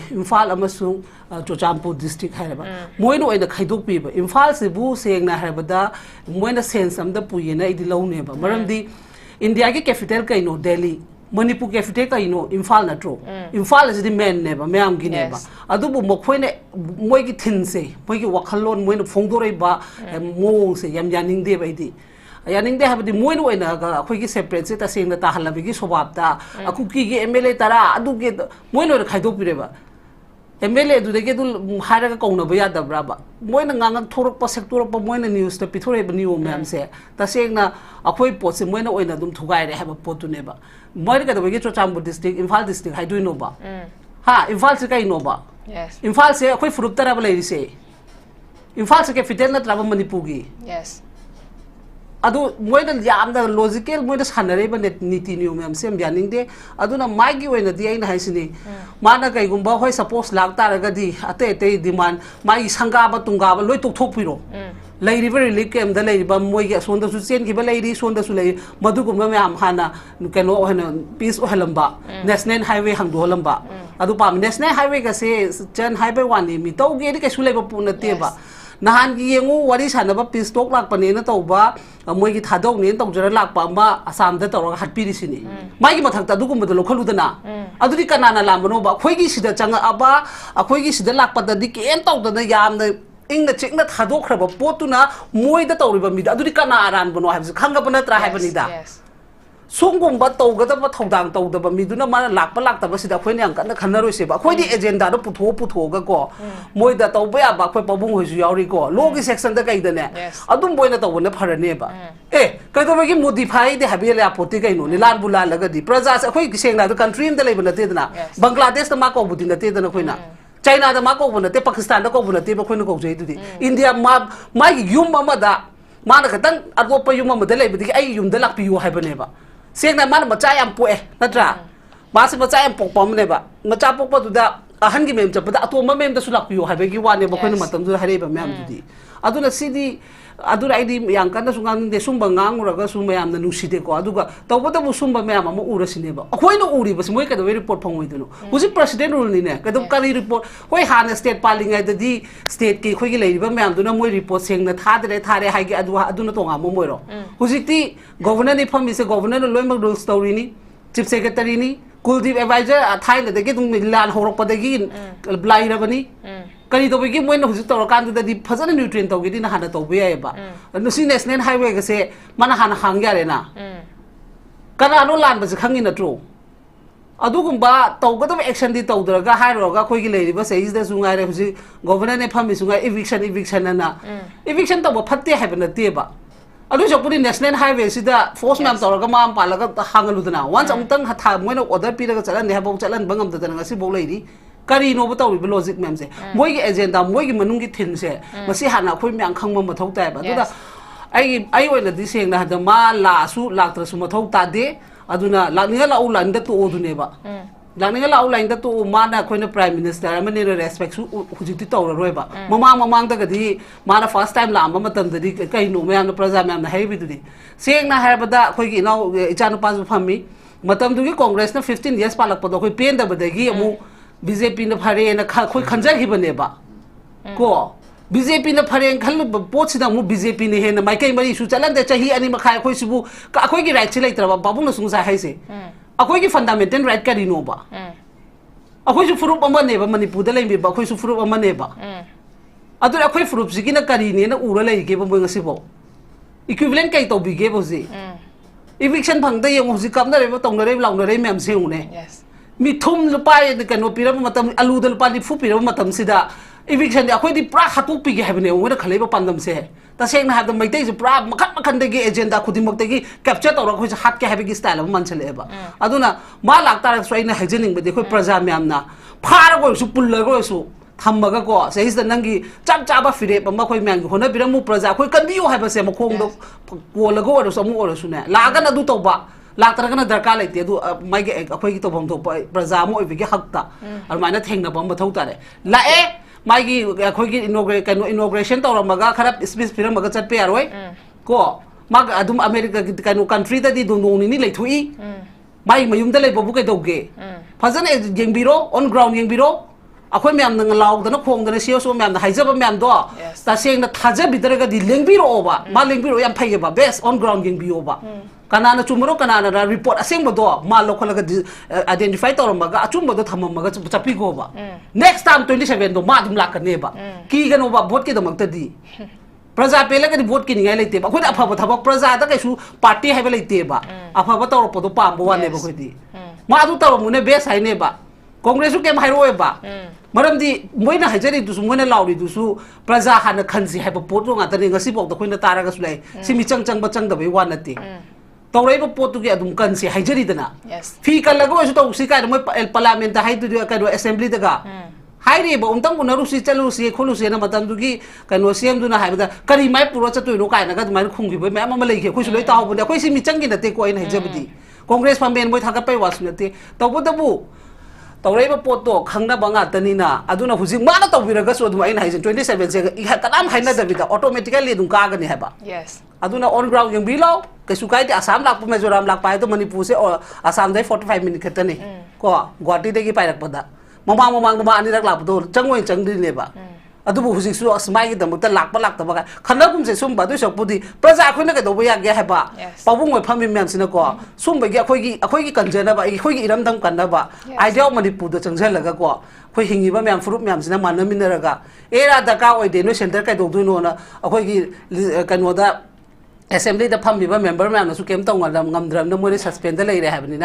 Infal Amasung to Jampu district Haraba. Moino in the Kaido people. Infal Cebu saying Nahabada, when the sense of the Puyena, the low neighbor. Maramdi, in the Agi Cafeteria, no Delhi, Manipur Cafeteria, Infal Natro. Infal is the man never, Mam Gineva. Adubu Mokwene, Moigi Tinse, Moigi Wakalon, when Fondoreba, and Mong say, Yam Yaning de Baidi. Yaning they have the Moino in a quick separate set, saying that Tahalabigi Sobata, a cookie, MLA Tara, do get Moino the Kaido River. MLA do they get Haragakona Bayada Braba. Moina Torpa sector of Moina news, the Pitora New Mam say, the saying a quick pot, and Moino in a dum to guide, have a pot to neighbor. Monica the Wigato Chamber district, in Fal district, I do know ba. Ha, in Falsica Nova. Yes. In False, a quick fruit lady say. In Falsica Fidel Travel Manipugi. Yes. Adu moida yam the logical moida hanareba net niti new mem sem yaning de aduna magi wena di aina haisini mana kai gumba hoi suppose lagta ragadi ate ate demand mai sanga ba tunga ba loi tok thok piro लेरिबा रिलीफ कैम्प दा लेरिबा मोइगे सोंदा सु चेन किबा लेरि सोंदा सु लेरि मधुगुम मैम हाना कनो हन पीस ओहलंबा नेशनल हाईवे हंगदोलंबा अदु पाम नेशनल हाईवे का से चन हाईवे वानी मी तौगे नि कैसु लेबा पुनतेबा नहान की येंगु वारी सानबा पीस टॉक लाकपने न तौबा मोइगी थादोक ने तौजरा लाकपा अमा आसाम दा तौरगा हटपिरिसिनी माइगी मथक्ता दुगुमबदो लोखलुदना अदुदि कनाना लामनोबा खोइगी सिदा चंगा अबा अखोइगी सिदा लाकपदा दि केन तौदना यामना इंग चिकना थादोखरबा पोतुना मोइदा तौरिबा मिदा अदुदि कना आरानबनो हाबस खंगबा नत्रा हाबनिदा सोंगुम्बा तौगदबा थौदांग तौदबा मिदुना माना लाकपा लाकतबा सिदा खोइने अंकना खनरोइसेबा खोइदि एजेंडा दो पुथोगा को मोइदा तौबा याबा खोइ पबुंग होइसु यावरि को लोगी सेक्शन दा कइदने अदुम बोइना तौबने फरनेबा ए कइदोबगी मोडिफाई दे हाबिले आपोति कइनो निलान बुला लगदि प्रजा से खोइ सेंगना द कंट्री इन दा लेबना तेदना बांग्लादेश दा मा को बुदि न तेदना खोइना चाइना दा मा को बुनते पाकिस्तान दा को बुनते बा खोइना को जइदुदि इंडिया मा युम अमदा माना खतन अदोप युम अमदा लेबदि आई युम दा लाकपियो हाइबनेबा सेंगना मान मचा याम पोए नत्रा मासे मचा याम पोकपमनेबा मचा पोकपदुदा अहन की मेम चपदा अतोम मेम दसु लाकपियो हाइबेगी वाने बखोइन मतम दु हरेबा मेम दुदि अदुना सिदि अदुरा आइदि यांकन सुंगांग दे सुंबा nganगुरगा सुंबा यामना नुसिदे को अदुगा तौबदा बु सुंबा मेम अम उरसिनेबा अखोइनो उरि बस मोइ कदो रिपोर्ट फंगोइदुनो हुजि प्रेसिडेंट रूल निने कदो करी रिपोर्ट होय हाना स्टेट पालिंग आइदि स्टेट की खोइगी लेरिबा मेम दुना मोइ रिपोर्ट सेंगना थारे हाइगे अदुना तोंगा मोइरो हुजिति गवर्नर नि फमिसे गवर्नर लोइमक रूल्स तौरिनी चीफ सेक्रेटरी नि कुलदीप एडवाइजर थाइना दगे दुम लान होरकपदगी ब्लाइरबनी करी तौबगी मोइना हुजि तौरकांदुदि फजन न्यूट्रिएंट तौगिदि ना हाना तौबे यायबा नुसि नेशनल हाईवे गसे माना हाना हांग यारेना कनानो लान बस खंगी नट्रो अदुगुंबा तौगदब एक्शन दि तौदरगा हाइरोगा खोइगी लेरिबा सेइस दा सुंगारे हुजि गवर्नर ने फमी सुंगा इविक्शन ना इविक्शन तौबा फत्ते हाइबा नतेबा अदु जपुरी नेशनल हाईवे सिदा फोर्स मैम तौरगा माम पालगा हांगलुदना वंस अमुतंग हथा मोइना ऑर्डर पिरगा चलन ने हाबौ चलन बंगम ददना ngasi बौ लेरि करी नो बताउरिबा लॉजिक मैम से मोइगी एजेंडा मोइगी मनुंगी थिन से मसी हाना खोइ म्यां खंगम मथौ तायबा दुदा आई ओइना दि सेंगना हदा मा लासु लाक्त्रसु मथौ तादे अदुना लानिगा लाउ लाइनदा तो ओदुनेबा लानिगा लाउ लाइनदा तो माना खोइना प्राइम मिनिस्टर अमने रेस्पेक्ट सु हुजिति तौररोयबा ममांग दगदि माना फर्स्ट टाइम लाम मतमदि कइनो म्याम प्रजा म्याम हाइबिदुदि सेंगना हायबदा खोइगी नाउ इचानुपासु फमी मतमदुगी कांग्रेस ना 15 इयर्स पालकपदो खोइ पेंदबदगी अमु बीजेपी ने फरे न खोइ खंजखिबनेबा को बीजेपी ने फरे खल पोछिदा मु बीजेपी ने हेन माइकै मरी सु चलन दे चाहि अनि मखाय खोइ सुबु अखोइगी राइट से लेत्रबा बाबुन सुंसा हाइसे अखोइगी फंडामेंटल राइट करिनोबा अखोइ सु फुरुप अमा नेबा मणिपुर दा लेबा अखोइ सु फुरुप अमा नेबा अदु अखोइ फुरुप सिगी न करिने न उरा लेगे बो ngasibo इक्विवेलेंट कै तौबिगे बोजी इविक्शन फंगदा यम हुजि कमना रेबा तौनरे लाउनरे मैम सेउने मिथुम लुपाय कनो पिरब मतम अलूद लुपा निफु पिरब मतम सिदा इविक्शन अखोइदि पुरा हातु पिगे हाबने ओना खलेबा पांदम से तसेंगना हाद मैतै जे पुरा मखन दगे एजेंडा खुदिमक दगे कैप्चर तौर खोइ हात के हाबगी स्टाइल अब मानसलेबा अदुना मा लाक्तार सोइना हाइजेनिंग बदे खोइ प्रजा म्यामना फारगो सु पुल्लगो सु थम्मगा को सेइस द नंगी चाप चाबा फिरे बम्मा खोइ म्यांग होना बिरमु प्रजा खोइ कन्दियो हाबसे मखोंग दो कोलगो और समु और सुने लागन अदु तौबा लाक्तरगना दरकार लेते अदु माइगे अखोइगी तौबम तो प्रजा मो ओइबिगे हक्ता अरमाइना थेंगना बम मथौ तारे लाए माइगी अखोइगी इनॉग्रेशन तौरमगा खराब स्पीच फिरमगा चटपे यारोय को माग अदुम अमेरिका कनो कंट्री ददि दोनोंनि लेथुई माइ मयुमदा लेबबु कैदौगे फजन येंबिरो ऑन ग्राउंड येंबिरो अखोइ म्याम नंग लाउदना खोंगदना सियोसो म्याम हाइजब म्याम दो तसेंगना थाजबिदरगदि लेंबिरोबा मा लेंबिरो याम फैगेबा best on ground येंबियोबा Kanana चुमरो Kanana report असेंबदो मा लोखलगा आइडेंटिफाई तौरमगा अचुमबदो थममगा चपिगोबा नेक्स्ट टाइम 27 दो मा दुम लाकनेबा कीगनोबा वोट के दमक्तदी प्रजा पेलगदि वोट की निगाय लेतेबा खोइ अफब थबक प्रजा दा कैसु पार्टी हाइबा लेतेबा अफब तौरपदो पामबो वानेबा खोइदि मा अदु तौरमुने बेस हाइनेबा कांग्रेस केम हाइरोएबा मरमदी मोइना हाइजरी दुसु मोइना लाउरी दुसु प्रजा हाना खनसि हाइबा पोटो गातने ngasi बौद खोइना तारागसु लै सिमि चंग दबे वानते तौरेब पोतुगे अदुम कनसि हाइजरी दना फी कलगो असु तौसि काय मोइ पार्लियामेंट हाइदु कनो असेंबली दगा हाइरेबा उमतंग उनरुसि चलुसि खोलुसि ना मतंदुगी कनो सेम दुना हाइबदा करी माइ पुरो चतुइनो कायना गा दुमाइ खुंगिबो मैम अमा लेखे खोइसु लोइ तावबो खोइसि मिचंगी नते कोइन हाइजबदी कांग्रेस फमेन मोइ थागपै वासु नते तौबदबु तौरेब पोतो खंगना बंगा तनीना अदुना हुजिक माना तौबिरगा सो दुमा इन हाइजन 27 से इहा कनाम हाइना दबिदा ऑटोमेटिकली दुम कागनी हैबा yes अदुना ऑन ग्राउंड यंग बिलो कैसु काइते असम लाप मिजोरम लाप पाए तो मणिपुर से असम दे 45 मिनट खतनी को गुवाहाटी देगी पाइरकपदा ममांग ममांग दमा अनिरक लापदो चंगोय चंगदिनेबा अदुबु हुजिसु अस्माइगी दमकता लाकपा लाक्तबा खनगुमसे सुम बादु सकपुदी प्रजा अखोइना कदोबो यागे हैबा पाबुंग फमी म्यामसिना को सुमबगी अखोइगी कंजनबा अखोइगी इरमदम कन्नबा आइडिया मणिपुर द चंगजलगा को अखोइ हिंगिबा म्याम फुरुप म्यामसिना मानमिनरगा एरा दका ओइदे नो सेंटर कैदोदुनोना अखोइगी कनोदा Assembly the Pumbi member man who came to Namdram, no more suspend the lady having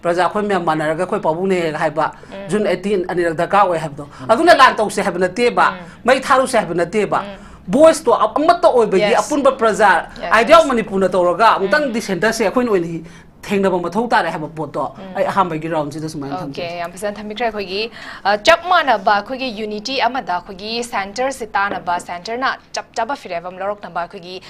Praja Manaraga, Pabune, Haiba, June 18, and the Gawa have though. I don't like to have a teba, make house have a teba. Boys to a motto or be a Pumba Praza. I don't manipulate Toroga, Mutang descendants when he think about Matota, I have a poto. I hamburg around this man. Okay, I'm present Hamikraki. Chapmana Bakugi Unity, Amadakugi, Center Sitana Ba Center, not Chaptaba Firevam Lorok Nabakugi,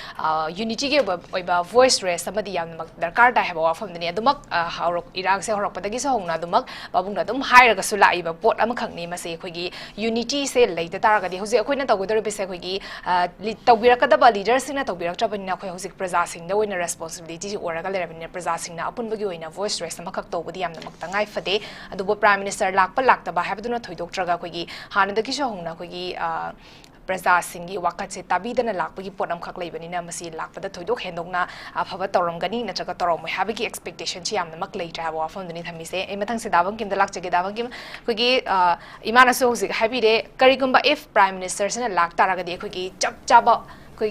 Unity about voice race, somebody young the card I have off from the Nedumak, how Iraq say Horopatagis home, Nadumak, Babunadum, hire Gasula, but Amakani, Masekugi, Unity say late the Targa, Jose Aquinata with the Repisekugi, Tawiraka leaders in a Tawiraka in Nakozik Prezasing, the winner responsibility or a gallery Prezasing. Upon Baguina voice race, a Makakto with the Yamatangai Fade, and the Prime Minister Lakpa Lakta, have to not Traga Quigi, Han the Kishona Quigi, Preza Singi, Wakatse Tabi, then a Lakpi Potam Kaklaven in Amasi Lakpa, the Toyok Hendogna, Pavatorongani, Nachakatorom, Habiki expectation, Chiam the Maklay to have often the Nithamise, Ematang Sedavankim, the Lakchagadavankim, Quigi, Imana Sozik, happy day, Karigumba, if Prime Ministers and a Laktaraga, Quigi, Chaba.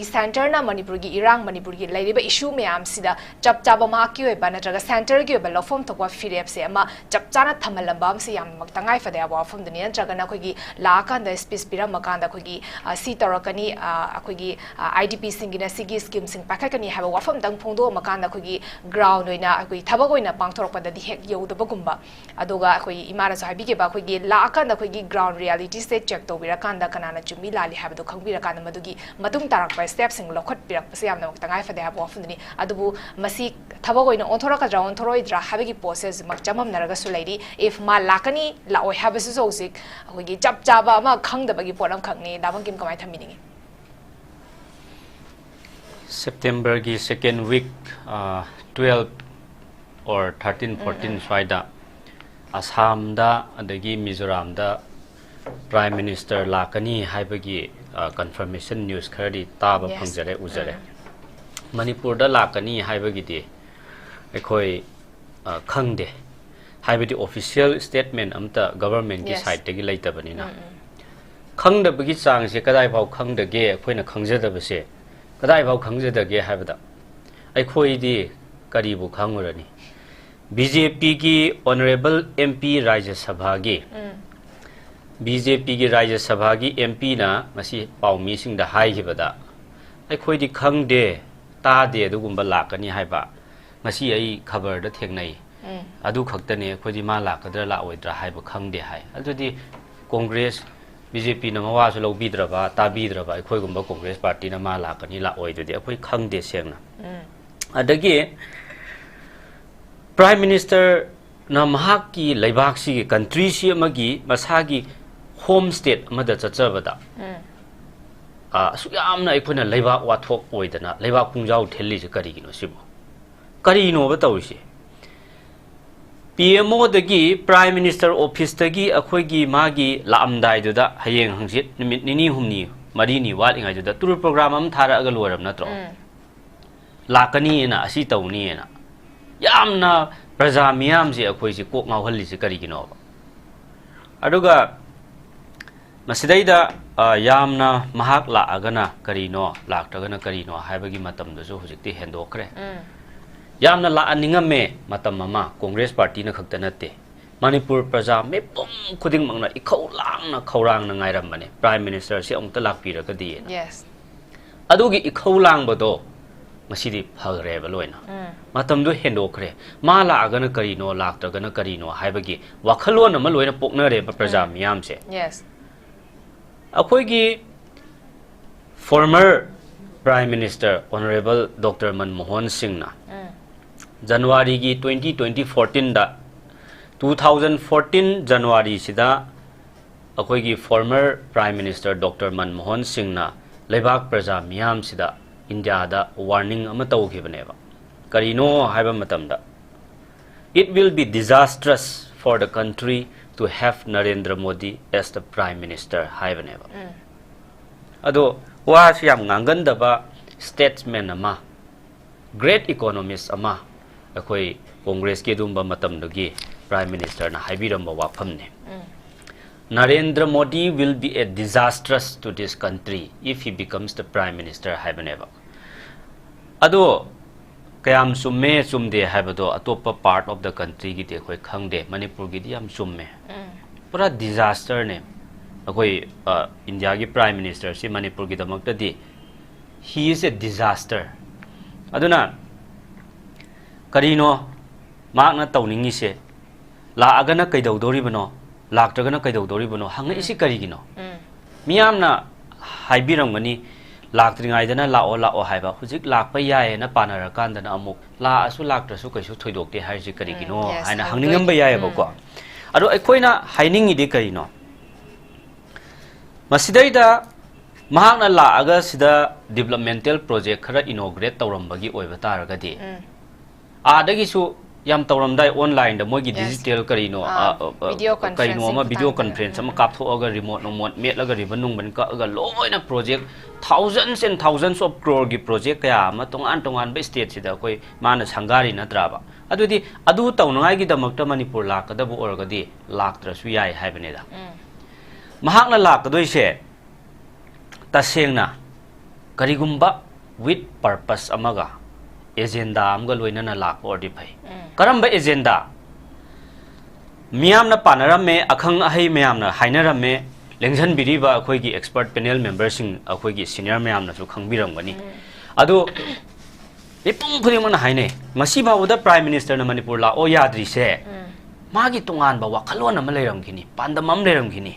Center na Manipuri Irang Manipuri Lady issue me am sida Chap Chabamaki Banajaga Center give a lofum to what Philip Sema Chapchana Tamalambam Siam Maktangai for the above from the Nian Jaganakogi Laka the Space Pira Makanda Kogi Sitarakani Akogi IDP singing a Sigi schemes in Pakakani have a wafam Dang Pondo Makanda Kogi ground in a Tabago in a Bangtorpa the heck yo the Bagumba Adoga Koi Imaras Habiki Bakogi Laka the Kogi ground reality state check to Virakanda Kanana Jumila have the Kongira Kana Madugi Matung Tarak steps in Lokot Pirak Siam Tangai for the Abofani, Adubu Masi Tabago in Ontoraka Drown Toroidra Haviki poses Makjamam Naragasu lady, if Ma Lakani, La or Habis Ozik, we get Jab Jaba, Ma Kang the Bagi Polam Kangni, Davankim Kamata meaning. September gi second week 12 or 13 14 Swaida Assam da adagi Mizoram da Prime Minister Lakani Haibagi confirmation news khari taba phangjare ujare Manipur da Lakani Haibagi de ekhoi khangde haibadi official statement amta government ki side tagi laitabani na khangda bagi chang se kadai phau khangda ge khoina khangjada base kadai phau khangjada ge haibada ekhoi di karibu khangurani BJP ki honorable MP Rajya Sabha gi BJP ki Rajya Sabha ki MP na masi paumi sing da hai hibada ai khoi di khangde ta de adugumba lakani haiba masi ai khabar da thengnai adu khaktane khoi di ma lakadra la oidra haiba khangde hai adudi Congress BJP na mawa su lobidraba tabidraba ai khoi gumba Congress party na ma lakani la oidudi khoi khangde sengna adagi Prime Minister na mahak ki laibak si country si amagi masagi home state amada chachabada suyamna ikuna laibak wathok oidana laibak pungjau thelli je kari gino sibo kari no batawisi PMO dagi Prime Minister office dagi akhoi gi magi laamdai duda hayeng hangsit nimit nini humni marini wal ingai duda tour program am thara aga loram natro lakani na asi tawni na yamna praja miyam je akhoi si kok ngau halli se kari gino aduga Masidaida yamna mahak la agana karino laktagana karino haibagi matam dojo hujikti hendokre yamna la aningame matam mama Congress party na khaktanate Manipur praja me pum khuding mangna ikhau lang na khawrang na ngairam mane Prime Minister si ongta lakpira ka di yes adugi ikhau lang bado masidi phagre baloina matam do hendokre ma la agana karino laktagana karino haibagi wakhalon ama loina pokna re praja miyam se yes Akoigi former Prime Minister Honorable Dr. Manmohan Singh na January gi 2014 da 2014 January sida akhoi former Prime Minister Dr. Manmohan Singh na Lebak Praja Miyam sida India da warning ama tawkhibneba karino haiba matamda it will be disastrous for the country to have Narendra Modi as the Prime Minister haibaneba ado wa siam ngangandaba statesman ama great economist ama akhoi Congress ke dumba matamdagi Prime Minister na haibiramba wafamne Narendra Modi will be a disastrous to this country if he becomes the Prime Minister haibaneba ado kayam summe sumde haibado atopa part of the country gi de khoi khangde Manipur gi di am summe pura disaster ne akoi India gi Prime Minister si Manipur gi damakta di he is a disaster aduna karino makna tawningi se la agana kaidawdori bano laktragana kaidawdori bano hanga isi karigino miyamna haibiramgani laktringaidana lao lao haiba hujik lakpa yae na panarakandana amuk la asu laktrasu kaisu thoidokte haiji karigino haina hangningamba yae bako ado aikoina hainingi de karino masidaida mahakna la aga sida developmental project khara inaugurate tawrambagi oiba taragadi adagi su yam tawramdai online da mogi digital karino kaino ama video conference ama kaptho aga remote no mode met laga ribanung ban ka aga loina project thousands and thousands of crore gi project kaya ama tongan ba state sida koi mana sangari na traba adudi adu tawnangai gi damakta Manipur lakadabu orgadi laktra su yai haibane da mahakna lakadoi se tasengna karigumba with purpose amaga agenda amga loinana lak ordi phai karamba agenda miyamna panaramme akhang ahai miyamna hainaramme lengjan biriba akhoi gi expert panel members sing akhoi gi senior miyamna su khangbiramgani adu ipum phudimana haine masi bawda Prime Minister na Manipur la o yadri se magi tungan ba wakhalon ama leiramgini pandamam leiramgini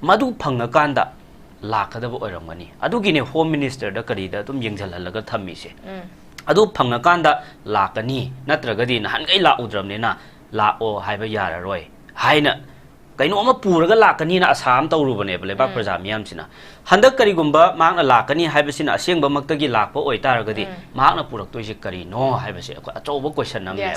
madu phangna kanda lakadaba oiramgani adugine Home Minister da karida tum yengjalhalaga thammi se adu phangna kanda lakani natragadi nahangai la udramne na la o haiba yararoi haina kaino ama puraga lakani na asam tawrubane lebak praja miyam sina handak karigumba makna lakani haiba sina asengba maktagi lakpa oitaragadi makna puraktoise kari no haiba se achoba question namne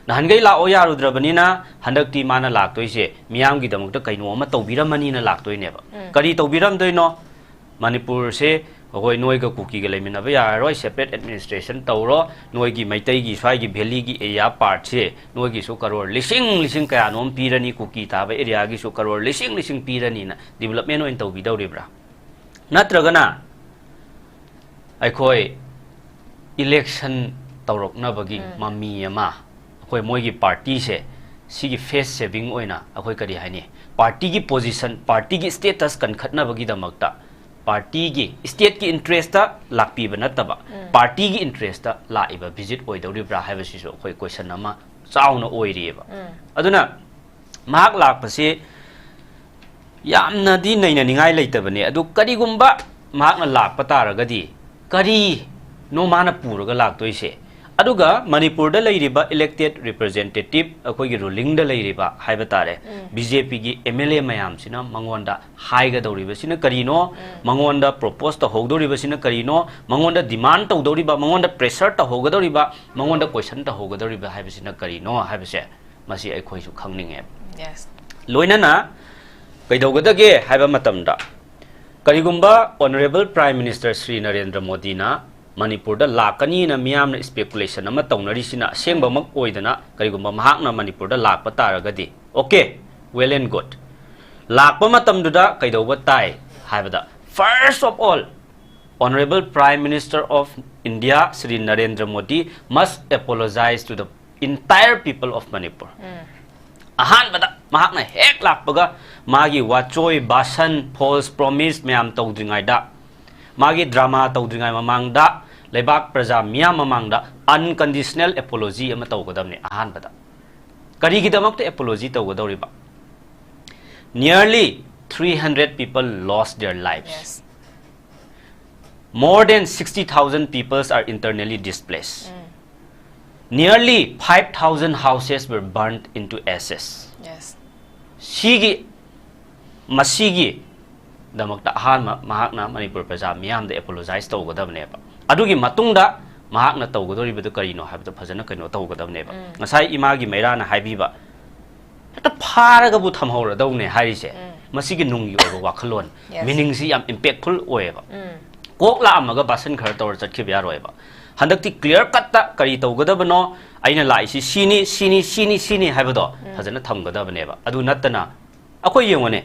nahangai la o yarudrabani na handakti mana laktoise miyam gi damukta kaino ama tawbiramani na laktoineba kari tawbiramdoino Manipur se Hoi Noiga Kuki Galamina Roy separate administration Tauro, Noigi Maitagi, Swagi, Beligi, Aya Parche, Noigi Sukaror, Lishing Kayanom, Pirani, Kuki, Tava, Eriagi Sukaror, Lishing Piranina, development in Tobida Ribra. Natragana I koi election Taurok Nabagi, Mami Yama, Hoi Moigi Party se, Sigi face saving oina, Akoi Kadihani, Party position, Party status can cut Nabagi the Makta. Party gi state ki interest ta lakpi banataba party gi interest ta laiba visit oidori bra haiba siso khoi question ama chauna oiriba aduna mak lakpase yamna di naina ningai leitabane adu karigumba makna lakpa taragadi kari no mana puraga laktoise aduga Manipur da leiriba elected representative akoi gi ruling da leiriba haiba tare BJP gi MLA mayam sina mangonda haiga doriba sina karino mangonda propose ta hogdoriba sina karino mangonda demand ta doriba mangonda pressure ta hogadoriba mangonda question ta hogadoriba haiba sina karino haiba se masi ai khoi su khangninge yes loinana kaidogadage haiba matamda karigumba honorable Prime Minister Sri Narendra Modi na Manipur da lakani na miyam na speculation ama tawnari sina sengba mak oidana karigumba mahak na Manipur da lakpa taragadi okay well and good lakpa matamdu da kaidoba tai haibada first of all Honorable Prime Minister of India Sri Narendra Modi must apologize to the entire people of Manipur ahan bada mahak na hek lakpaga magi wachoi basan false promise miyam tawdringai da magi drama tawdringai mamangda Lebak Praja Miyam Mamangda unconditional apology ama tawgadamne ahan bada karigi damakta apology tawgadoriba nearly 300 people lost their lives more than 60,000 people are internally displaced nearly 5,000 houses were burnt into ashes. Yes. Sigi masigi damakta ahan mahakna Manipur praja miyam da apologize tawgadabne ba. Adugi matungda mahakna tawgadoribadu karino habda phajana kaino tawgadabne ba. Ngasai imagi meira na haibiba heta pharaga bu thamhora dawne harise. Masigi nungi oiba wakhalon meaning si yam impactful oiba. Kokla amaga basan khar tawar chatkhiba yaroiba. Handakti clear cut ta kari tawgadabno aina laisi sini haibado phajana thamgadabne ba. Adu nattana akoi yengone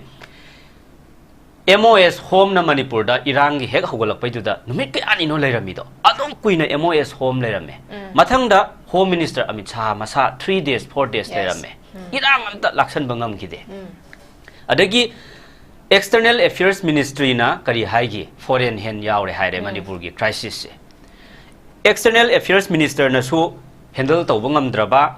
MOS home na Manipur da irangi hek hogalakpai da numit ke ani no leiramido adom kuina MOS home leirame mathang da home minister Amit Shah masa 3 days 4 days leirame irang amta laksan bangam kide adagi external affairs ministry na kari haigi foreign hen yaure haire Manipur gi crisis external affairs minister na su handle tawbangam draba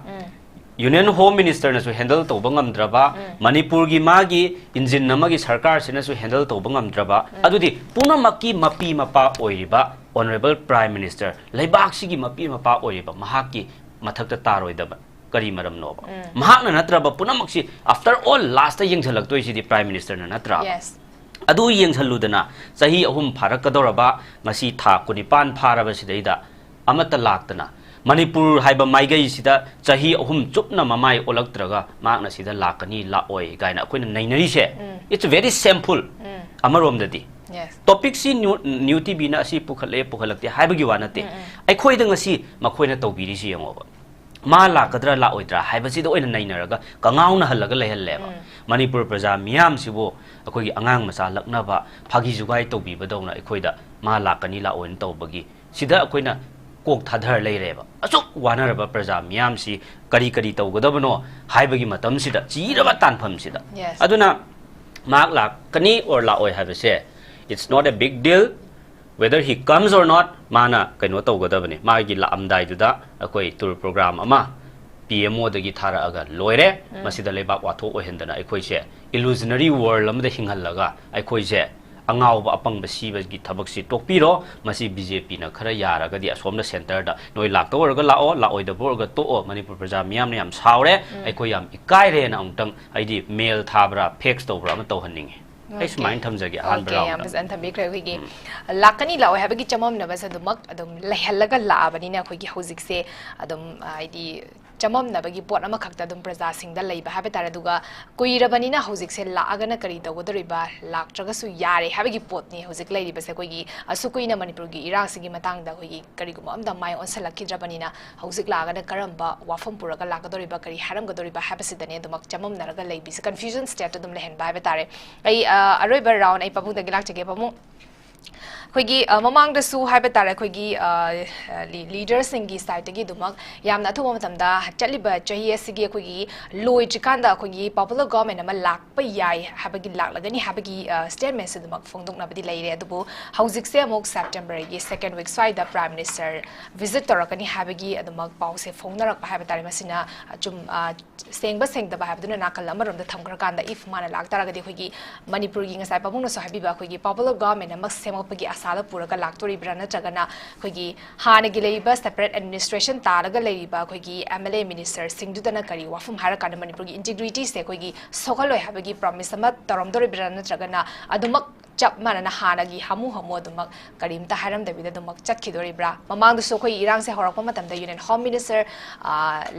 Union Home Minister na su handle tawbangam draba Manipur gi magi engine namagi sarkar sina su handle tawbangam draba adudi punamaki mapi mapa oiriba honorable prime minister laibak sigi mapi mapa oiriba mahaki mathakta taroidaba kari maram no ba mahakna natraba punamaksi after all last yeng jhalak toi sidi prime minister na natra Yes. adu yeng jhaludana sahi ahum pharakadoraba ngasi tha kunipan pharaba sidaida amata laktana Manipur haiba maigai sida chahi ahum chupna mamai olaktraga makna sida lakani laoi gaina akoina nainari se it's very simple amarom dadi Yes. topic si newtv na si pukhalakti haibagi wanate aikoi da ngasi makoina tawbiri si yangoba ma lakadra laoidra haiba sida oina nainaraga kangauna halaga lehalleba Manipur praja miyam sibo akoi angang masa laknaba phagi jugai tawbiba dawna aikoida ma lakani laoin tawbagi sida akoina kok thadhar leireba asuk wanaraba praja miyam si kari tawgadabno haibagi matam sida chiraba tanpham sida aduna mak lak kani or la oi habese it's not a big deal whether he comes or not mana kaino tawgadabani magi la amdai duda akoi tour program ama PMO dagi thara aga loire masida lebak watho ohendana aikoi se illusionary world amda hinghallaga aikoi se angau apang basi bagi thabak si tokpiro masi BJP na khara yaraga di asomna center da noi lak to orga lao laoi da borga to Manipur praja miyam ne yam saure aikoi yam ikai re na ongtang aidi mail thabra fax to bra ma to hanning ai smain thamjagi an bra okay am san thambi kre gi lakani lao habagi chamam na basa dumak adum lehallaga laabani na khoi gi hojik se adum aidi chamam na bagi pot ama khakta dum praja singda leiba habe tare duga kuirabani na hojik se laaga na kari tawgodoriba laktraga su yare habagi pot ni hojik leiba se koi gi asukuina Manipur gi irang sigi matang da koi gi kari gum am da mai on salakhidrabani na hojik laaga na karamba wafam puraga lagadoriba kari haram godoriba habe sidane dumak chamam naraga leibi se confusion state dum lehen ba habe tare ai aroiba round ai pamu da gilak chege pamu khoigi mamang da su haiba tare khoigi leaders singi side gi dumak yamna thuma matamda chaliba chahi asigi khoigi loi chikanda khoigi popular government ama lakpa yai habagi laklagani habagi statement se dumak phongdok na badi leire adubu haujik se amok September gi second week side da prime minister visit torakani habagi adumak pause phongnarak haiba tare masina chum sengba sengda ba habduna nakal amarom da thamkar kanda if mana laktara gadi khoigi Manipur gi ngasai pamung no so habiba khoigi popular government ama semopagi asala puraga laktori brana chagana khoigi hanagi leiba separate administration taraga leiba khoigi MLA minister singdudana kari wafum harakana Manipur gi integrity se khoigi sokaloi habagi promise ama taromdori brana chagana adumak chap mana hanagi hamu adumak karim ta haram dabida adumak chatkidori bra mamang du so khoi irang se horakpa matam da Union Home Minister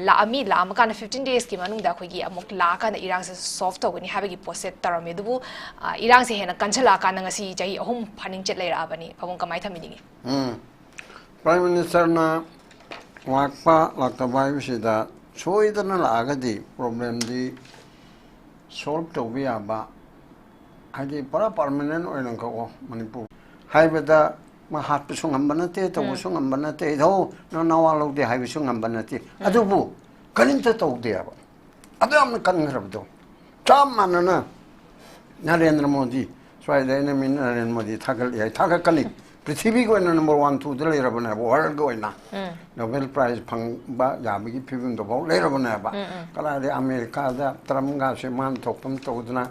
la ami la amkana 15 days ki manung da khoigi amok la kana irang se soft togani habagi poset tarame dubu irang se hena kanchala kana ngasi jahi ahum phaning chet leira abani pamong kamai thamini Prime Minister na lakpa laktabai bisida soidana lagadi problem di solve tobiya ba haji para permanent oilang ko Manipur haibada ma hat pisung ambanate to busung ambanate tho no nawalo de hai bisung ambanate adubu kalinta to de ba adam kan ngrabdo cham manana Narendra Modi swai de min Narendra Modi thagal kali prithvi ko number 1 2 de lera bana world go ina Nobel Prize phang ba yamigi phibum do bo lera bana ba kala de America da Trump ga se man thopam to duna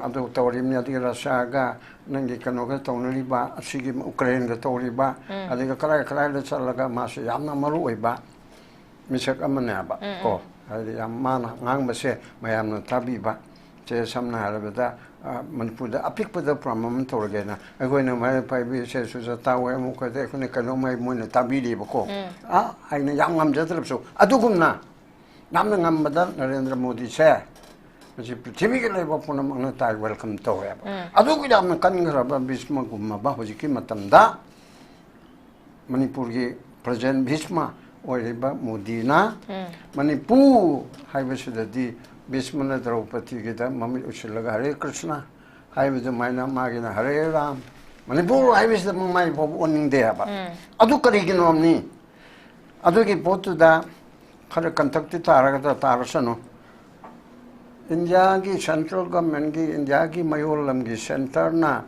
adu tawrim nya di Russia ga nangi kano ga tonali ba asigi Ukraine ga tori ba adiga kala da chalaga ma se yamna maru oi ba misak amanaba ko hadi amana ngang base mayam na tabi ba che samna harabada Manipur da apik pada pramam torgena agoina mai pai bi se SUJATA we mu ko de kune kano mai mu na tabi li ba ko aina yang ngam jatrap so adugumna namna ngam bada Narendra Modi se Maji prithvi ke lai ba puna mangna tai welcome to ya ba adugi damna kan ngara ba bisma gumma ba hoji ki matam da Manipur gi present bisma oiriba Modina Manipur haibasudadi Bhismana Draupadi Gita Mami Uchilaga Hare Krishna Haibida Maina Magina Hare Ram Manipur Haibis the Mumai Bob owning there. Adu Kariginomni Aduki Potu da Kara contacted Taragata Tarasano India gi central government gi India gi Mayolam gi center na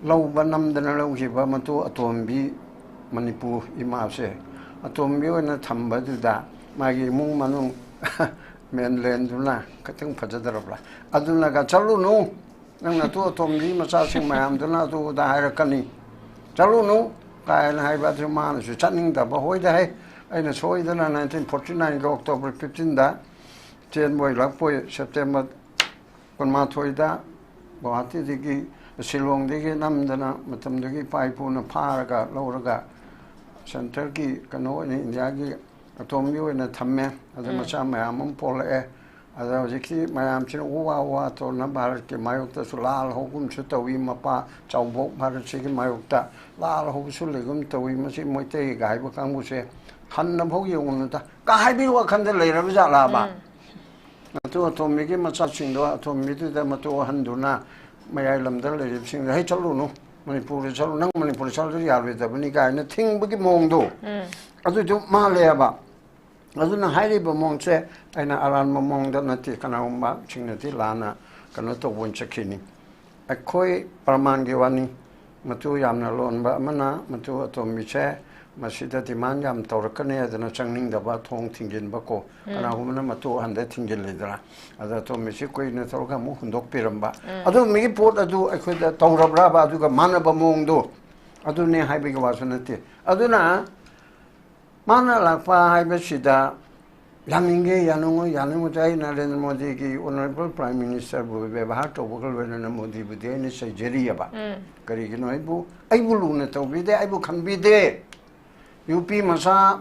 Laubanam the Nalohiba Matu Atombi Manipur Imase Atombi and a Tamba da Magi Mung Manu mainland duna kating pajadarabla aduna ga chalu nu nang tu tombi macha sing mayam duna tu da hairakani chalu nu kai na hai ba tu man su chaning da ba hoi da hai aina soi da 1949 ga October 15 da chen boy lak poi September kon ma thoi da Guwahati digi Shillong digi nam dana matam digi pai pu na pharaga loraga center ki kano ni India gi Atom you in a tame, as a macha mayam pole, as I was mayam chin uwa to Nabaraki Mayota Sulal Hokum Chutawi Mapa, Chawbok Parachiki Mayota, Lal Hosuligum to we must moite guy become say, Hanna Hoyunta, Kahabi Wakanda later was Alaba. Natu to make him a touching door to meet them at Handuna, my island live sing the Hachaluno, Manipur Nang Manipur Salary with the Benica and a thing big mondo. Adu do Maleaba. Aduna highly bemongse aina aran momong da nati kanaumba chingnati lana kanato wonchakini akoi praman gewani matu yamna lon ba mana matu atomiche masida timan yam tawrakane adana changning da ba thong thingin ba ko kanahumna matu hande thingin lidra ada tomiche koi na tawga mu hundok piramba adu mi pot adu akoi da tawrabra ba adu ga mana bamong do adu ne haibe ga wasanati aduna Mana lakpa haibasida Yaminge Yanungo Yanumutai Narendra Modi ki Honorable Prime Minister bu ବ୍ୟବହାର to bokal Narendra Modi bu de ni Nigeria ba karigino aibu aibulu na to bide aibu khambide UP masa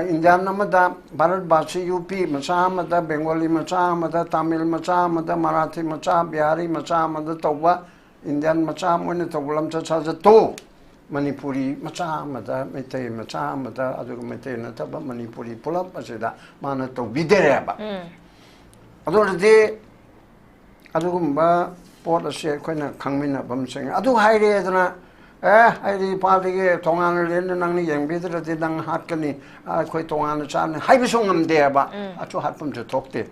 Indian namada Bharat Basi UP masa mada Bengali masa mada Tamil masa mada Marathi masa Bihari masa mada tawwa Indian masa mo ni tawlam cha cha to Manipuri macha mada Meitei macha mada aduga Meitei na taba Manipuri pulap asida mana to bidere ba adurdi adugumba pot ase koina khangmina bamseng adu haire aduna haire party tongan len nang ni yengbidra de nang hatkani koi tongan chan haibisong amde ba achu hatpum je tokte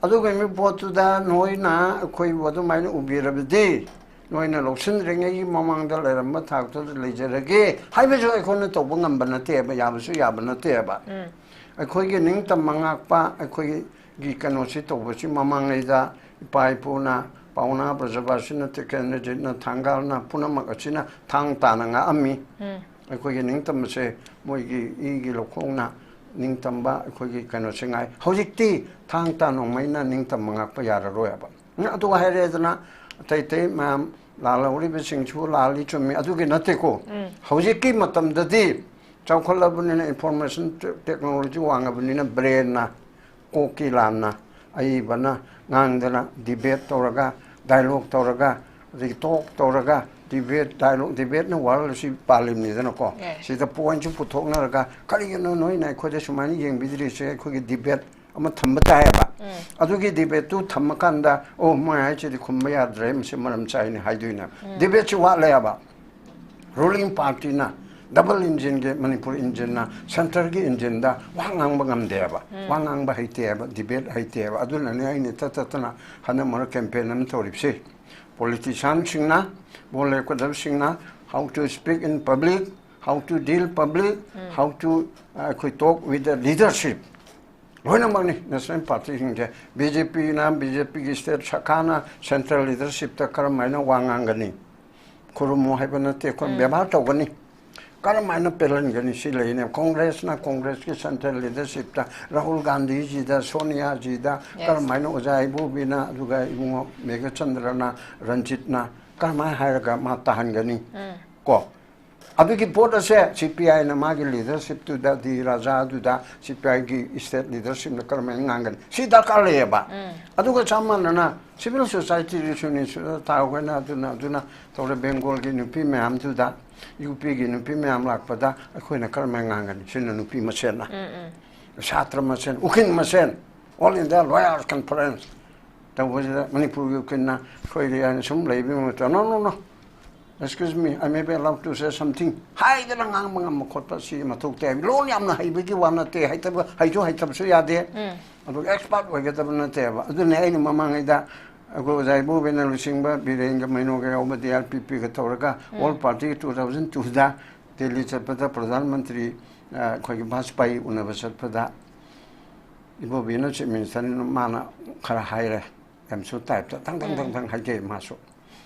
aduga mi potu da noina koi wadu maina ubirabde Noina Loxin ringing Mamang the Lerama talk to the Legerage. I was a corner to Bungam Banateba, Yabasu Yabanateba. A quick Ninta Mangakpa, a quick Gikanosito, which Mamang Ida, Paipuna, Pauna, Preservation, Tekanajina, Tangalna, Punamakachina, Tang Tananga Ami. A quick Nintam say, Moigi, Igi Locona, Nintamba, a quick Canosingai. Hosiki, Tang Tan on Maina, Nintam Mangakpa Yara Royaba. Not to a heredana. Tay ma'am lala uri bising chu lali chumi adugi nateko hojiki matam dadi chawkhalabunina information technology wangabunina brain na koki lamna ai bana ngangdana debate toraga dialogue toraga talk toraga debate dialogue debate na wal si palim ni dana ko si the point chu puthok na raga kali no noi na khode sumani yeng bidri se khogi debate ama thamba taeba adugi debate tu thammakanda o mai chi khumba ya dream se maram chai ni haiduina debate chu wa leaba ruling party na double engine ge Manipur engine na center ge engine da wangang bangam deba wangang ba haiteba debate haiteba aduna ne ai ne tatatana hana mar campaign am toripse politician singna bole ko dab singna how to speak in public how to deal public how to talk with the leadership When National Party BJP na BJP state Shakana central leadership ta karamana wangangani kurumu haibana te kon beba tawani karena mana pelan gani sila ini Kongres ki central leadership ta Rahul Gandhi ji da Sonia ji da karena mana ujai ibu bina juga ibu Mega Chandra na Ranjit na karena mana hari ka matahan gani ko अभी की बोर्ड से CPI ना मागे leadership तो दा दी राजा तो दा CPI की state leadership ने कर में गांगन सीधा कर ले बा अदु का चामान ना civil society रिश्यूनी ताऊ ना तो रे बंगाल की नुपी में हम तो दा UP की नुपी में हम लाग पता कोई ना कर में गांगन सिन नुपी मसेन ना छात्र मसेन उकिन मसेन all in the lawyers conference तो वो मणिपुर की उकिन ना कोई यानी सुम ले भी मत no Excuse me, I may be allowed to say something. Hai the lang mga makot si matuk te. Lo ni am na hai bigi wan na te hai tab so ya de. Adu expert wa geta na te ba. Adu ne ai mama ngai da go zai bu ben lu sing ba bi reng mai no ga o ma de LPP ga tor ga all party 2002 da Delhi chapata pradhan mantri khoi gi Bajpai unabasat pada. Ibo bi no che minister mana khara hai re. Am so type ta tang hai ge ma so.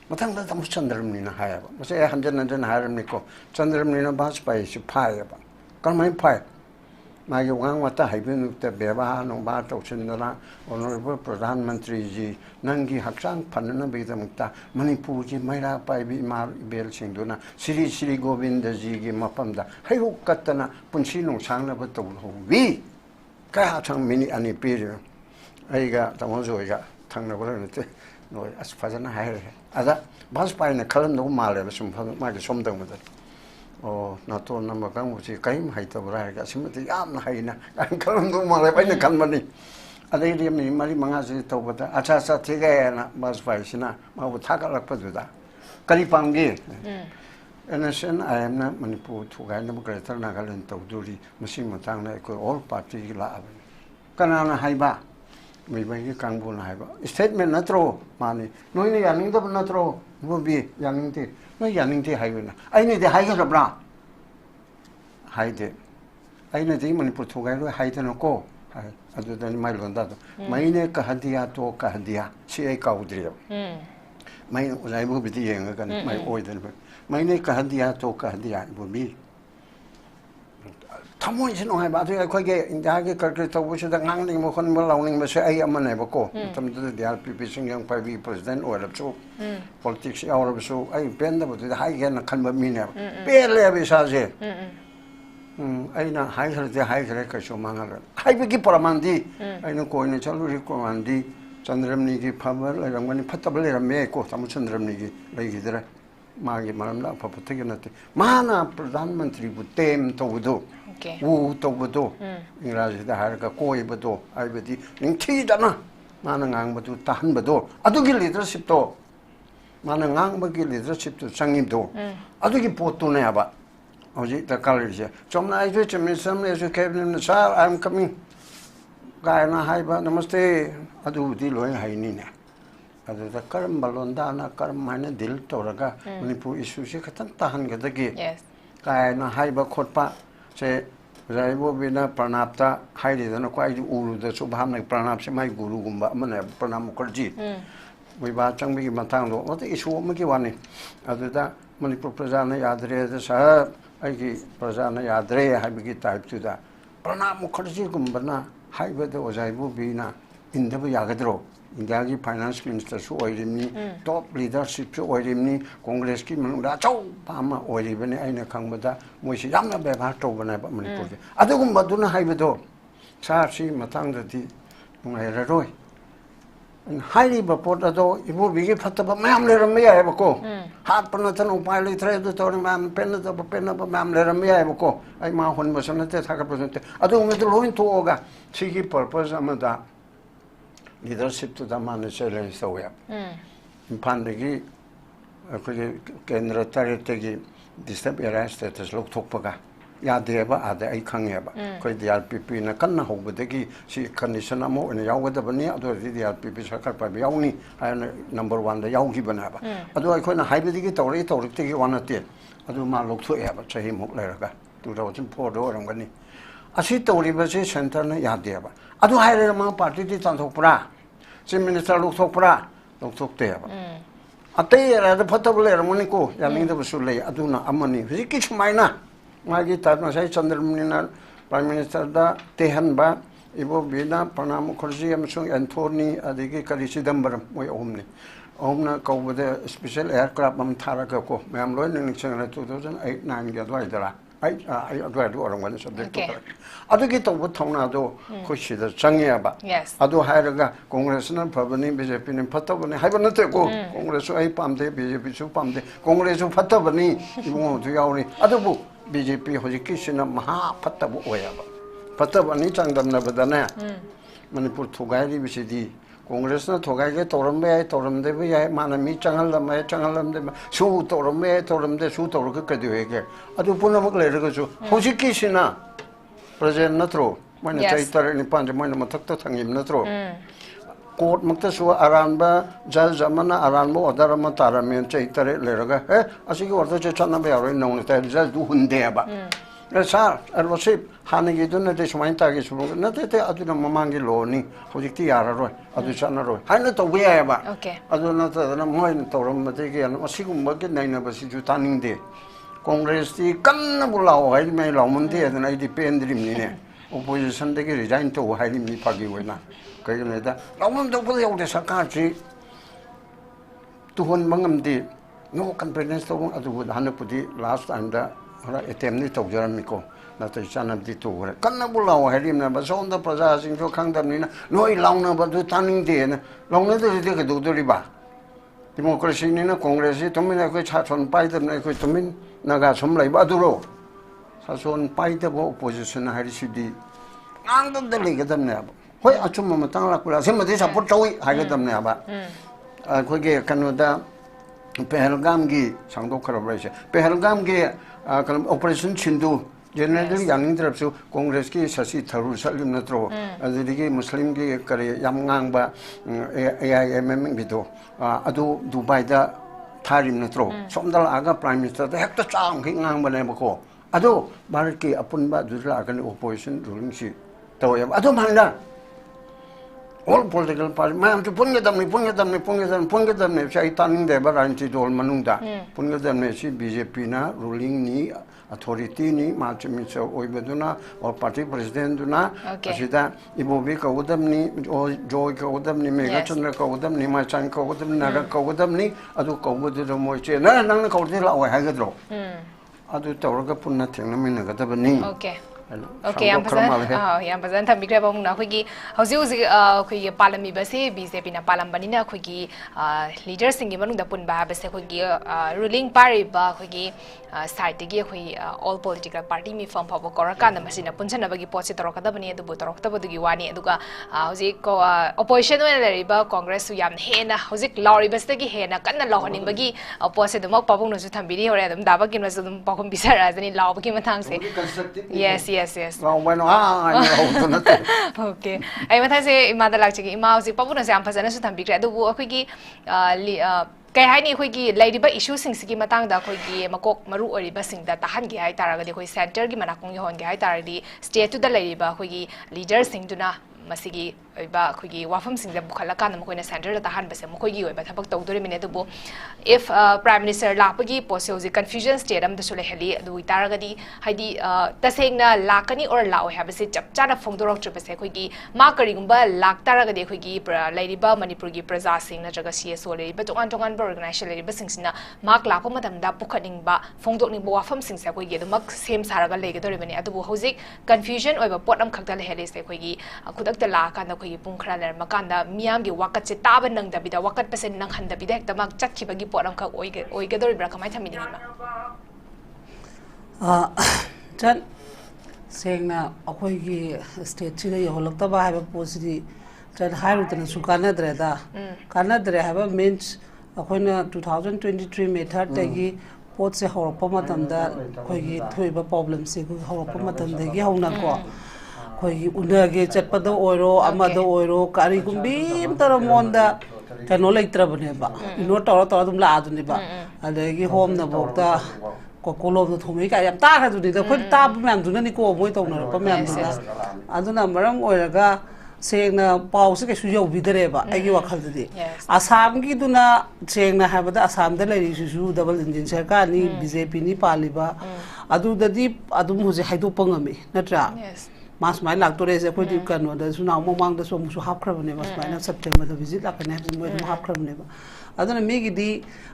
Matang dah tamu Chandramani na haya ba. Masa hanjan haya ni ko Chandramani na Bajpai si phaya ba. Kan mai phaya. Mai wang wata hai bin te beba nong ba to chendra honorable pradhan mantri ji nangi haksang phanna be damta Manipur ki MEIRA pai bi mar bel singduna Sri Govinda ji gi mapamda hai hu katana punsi nong sang na ba to ho wi ka ha chang mini ani pe ai ga tamu zo ga thang na ba ne te no as fazana hai ada Bajpai na kalam no male sum ma ge som dang ma oh na to na ma kang uchi kaim hai ta bra ga simati yam na hai na kan kalam no male pai na kan mani ada ri mi mari manga ji to bata acha sa thi ga na Bajpai sina ma bu tha ka lak pa du da kali pang ge NSN I am na Manipur thu ga na ma ka tar na ga len to du ri masi ma tang na ko all party la kana na hai ba mai bai kang bu na ba statement na tro mani noi ni yaning da na tro bo bi yaning ti noi yaning ti hai na ai ni de hai ga bra hai de ai na de Manipur thu ga ro hai ta no ko hai adu da ni mai lon da mai ne ka hadia to ka hadia si ai ka udri mai uzai bu bi ti yeng ga mai oi da mai ne ka hadia to ka hadia bo bi Thamoi sin hai ba thoi khoi ge india ge kar to bu da ngang ning mo khon mo law ning ma se ai am ne ba ko tam da dia pp sing yang pai bi president or la chu politics ya or so ai pen da bu da hai ge na khan ba mi ne pe le bi sa je ai na hai har de hai gre ka so mang la hai bi ki paramandi ai no ko ne chalu ri ko andi Chandramani ki phabar la rang mani phatab le ram me ko tam Chandramani ki lai gi dra ma gi maram la pha pha ge na te mana pradhan mantri bu tem to do wu to bu do ingraji da har ka koi bu do ai bi di ning thi da na mana ngang bu tu ta han bu do adu gi leadership to mana ngang ba gi leadership to changim do adu gi pot to ne ba hoji ta kal ri je chom na ai je chim sam le je cabinet sir I am coming ga na hai ba namaste adu di loi hai ni ne adu da karam balon da na karam mana dil to raga Manipur issue se khatan ta han ga da gi ga na hai ba khot pa se rai bo bina pranap ta hai ri da na kwai uru da so bham na pranap se mai guru gumba amane pranam mukherjee wi ba chang bi matang do ot issue ma ki wani adu da Manipur praja na yadre da sa ai ki praja na yadre hai bi ki type tu da pranam mukherjee gumba na hai ba da ojai bo bina inda ba yagadro India ki finance minister su oirimni top leadership su oirimni congress ki manungda chau pama oiribani aina khangbada moisi yamna bebhar tobana ba Manipur ki adugum baduna haibedo sa si matang dati ngai roi hairi ba pot ado ibu bigi phataba mam le ram ya ba ko hat pana tan upai le thre do tor mam pen do pen ba mam le ram ya ba ko ai ma hon ba san te thaka present adugum me do loin to oga si ki purpose amada leadership to the managerial so ya pandegi ko kendra tarite disturb era status lok thokpaga ya deba ade ai khangya ba ko DRPP na kanna hobadegi si condition amo ne yawada bani ado DRPP sarkar pa yawni number 1 da yawgi bana ba ado ai khona haibedigi tawri te gi wanate ado ma lok tho ya ba chahi muk leraga 2004 do ramgani asi tawri ba se center na ya deba ado haire ma party ti tan thokpra chief minister lok thokpra lok thokte ba ate ra da phatabule ramani ko yaning da busul le aduna amani hiki chmaina मागी तातना साई चंद्रमणिना प्राइम मिनिस्टर दा तेहनबा इबो बिना प्रणब मुखर्जी अमसुंग एंथोनी अदिगी करी चिदंबरम मोय ओमने ओमना कौबदे स्पेशल एयरक्राफ्ट हम थारका को मैम लोय निंगचंगना 2008 9 गे द्वाइदरा आई अद्वाइदो ओरंगन सब्जेक्ट तो अदुगी तौब थौनादो खुशिदा चंगेबा अदो हायरगा कांग्रेसना फबनी बीजेपी ने फतबनी हाइबा नते को कांग्रेस आई पामदे बीजेपी सु पामदे कांग्रेस सु फतबनी इबो दु यावनी अदबु बीजेपी होजिकिसिना महा फतबु ओयाबा फतबनी चांगदमनबदने मणिपुर थुगायरी बिसिदी कांग्रेस ना थोगाइगे तोरमबे आय तोरमदे बे आय माना मी चंगलम चंगलमदे सु तोरमबे तोरमदे सु तोरग कदि होगे अदु पुनमक लेरगसु होजिकिसिना प्रेजेंट नत्रो मैंने चैतर निपान मैंने मथक थंगिम नत्रो कोर्ट मक्तसु अरानबा जज जमना अरानबो ऑर्डर म तारमे चैतर लेरगा हे असिगी ऑर्डर चे चनबे यारो नौने ता जज दु हुंदेबा सर एलओसी हानगी दुन दे सुमाइन तागे सुबो नते ते अदुना ममांगी लोनी होजिकति याररोय अदु चनरोय हाइना तोबे याबा अदु नते ना मोइन तोरम मते के असिगुम बगे नाइना बसि जु तानिंग दे कांग्रेस ती कन्न बुलाओ हाइ मै लाउमनदे अदना इदि पेंद्रिम निने ओपोजिशन दे के रिजाइन तो हाइनि मी फागी होइना कइगनेदा लाउमन तो बुले ओदे सरकार जी तुहन मंगमदि नो कॉन्फिडेंस तो अदु हानपुदि लास्ट टाइम दा हरा एटेम नि तौजरमिको नाथै चानबदि तोरे कन्न बुलाओ हाइरिमना बसोंदा प्रजा सिंजो खंगदमनिना नोइ लाउना बदु तानिंगदे न लाउना दे दे के दोदरिबा डेमोक्रेसी निना कांग्रेस तुमिन अखै छासन पाइदम अखै तुमिन नागा सम लाइबा दुरो सासन पाइदबो ओपोजिशन हारिसिदि आंदम दे लेगदमने अब होय अचुम मतंग लाकुला सेमदि सपोर्ट तौइ हाइगदमने अब अखैगे कनोदा पहलगाम की सांगदो खरबराइसे पहलगाम के ऑपरेशन सिंधु जनरली यानिंग तरफसु कांग्रेस की शशि थरूर सलिम नत्रो अदुदिगी मुस्लिम की करे याम ngang AIMM बिदो अदु दुबई दा थारिम नत्रो सोमदल आगा प्राइम मिनिस्टर दा हेक्ता चांग कि ngang बने बको अदु भारत की अपुनबा दुला गन ओपोजिशन रूलिंग सी तोय अदु मांगदा all political party मैं तो पुंगदम ने चाहे तानिंग दे बरांची दोल मनुंगदा पुंगदम ने सी बीजेपी ना रूलिंग नी अथॉरिटी नी माचमिच ओइबदुना और पार्टी प्रेसिडेंट दुना असिदा इबोबी कौदम नी जॉय कौदम नी मेगा चंद्र कौदम नी माचान कौदम नागा कौदम नी अदु कौबदु मोइचे ना नंग कौदे लाओ हागद्रो अदु तौरगा पुन्ना थेंगनमिनगदबनी ओके याम फजन थम्बिग्रे बमुना अखोगी हौजि हौजि अखोगी पालमी बसे बीजेपी ना पालमबनिना अखोगी लीडर सिंगी मनुंदा पुनबा बसे अखोगी रूलिंग पारिबा अखोगी साइड दगी अखोगी ऑल पॉलिटिकल पार्टी मी फॉर्म फाबो कोरकान मसिना पुनसनबगी पोचे तरोकदबनी अदुबो तरोकतबदुगी वानी अदुगा हौजि को ऑपोजिशन ओइना लरिबा कांग्रेस सु याम हेना हौजि लाउरिबसदगी हेना कन्ना लाउहनिंबगी पोचे दमक पाबुंगनसु थम्बिरी होरे अदुम दाबगी नसु दum पाखम बिसाराजनी लाउबगी मथांगसे yes okay ai matha se imada lakchi ima hosi papuna se am phajana su thambikre adu akhoi gi kai hai ni khoi gi laidiba issue sing sigi matang da khoi gi makok maru oriba sing da tahan gi hai taraga de khoi center gi manakong hon gi hai taradi state to da laidiba khoi gi leader sing tuna masigi oiba khoi gi wafam sing da bukhala kan mo koina center da tahan base mo khoi gi oiba thabak tawdore mine dubo if prime minister lapagi posi confusion state am da sule heli du itaraga di haidi tasengna lakani or lao habase chapcha na phongdorok chupase khoi gi ma kari gumba lak taraga de khoi gi lairiba manipur gi praja sing na jaga CSO le ba tongan tongan organization le ba sing sina mak lap matam da pukhaning ba phongdok ning ba wafam sing sa khoi gi mak sem saraga le ge dore mine adu hozik confusion oiba pot am khakta le heli se khoi gi khudak ta la kan khoi pungkhra ler makanda miam gi wakat se taba nang da bida wakat pase nang han da bida ekta mak chakhi bagi poram khak oige dori bra kamai thamini ma chan sengna akhoi gi state chi yo lokta ba ha posidi chan hairu tana su kana dre ha means akhoi na 2023 method tagi pot se horpa matam da khoi gi thoiba problem se ku horpa matam da gi hauna ko khoi unage chatpada oiro amada oiro kari gumbi tara monda kano leitra bane ba no tora dum la aduni ba adagi home na bokta ko kolom no thumi ka yam ta kha duni da khoi ta myam duna ni ko moi tong na pa myam duna aduna maram oiraga सेंगना पाव से कैसु यौबिदरेबा आइगी वाखलदि आसाम की दुना सेंगना हाबदा आसाम दा लेरिसु डबल इंजन सरकार नि बीजेपी नि पालिबा अदुददि अदुम हुजे हाइदोपंगमे नत्रा मास माइ लाक्तोरे जे कोइ कनो दा सुना मोमांग दा सोमसु हापख्रबने मास माइ सेप्टेम्बर दा विजिट लाकने मोइ दum हापख्रबने बा अदुना मेगिदि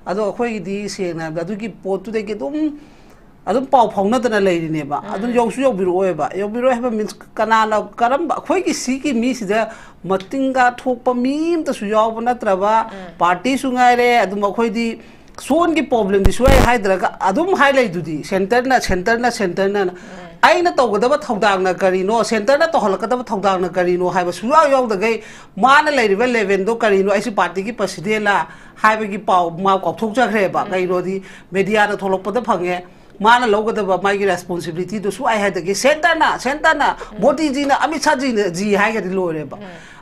अदो अखोइगिदि सेंगना अदुगी पोतु देगे adum pau phongna dana leirine ba adum yongsu yobiro ba yobiro have means kanana karam khoi ki si ki mi sida matinga thokpa mim ta su yaw na traba party sungai re adum khoi di son ki problem di suai hydra adum highlight du di center na aina tawgadaba thaudang na kari no center na tohalakadaba thaudang na kari no haiba su yaw da gai mana leiriba leven do kari no aisi party ki president la haiba ki pau ma ko thok ja khre ba gai ro di media na tholok pada phange mana logadaba mai responsibility to su ai had the center na body ji na amit sa ji hai ga lore ba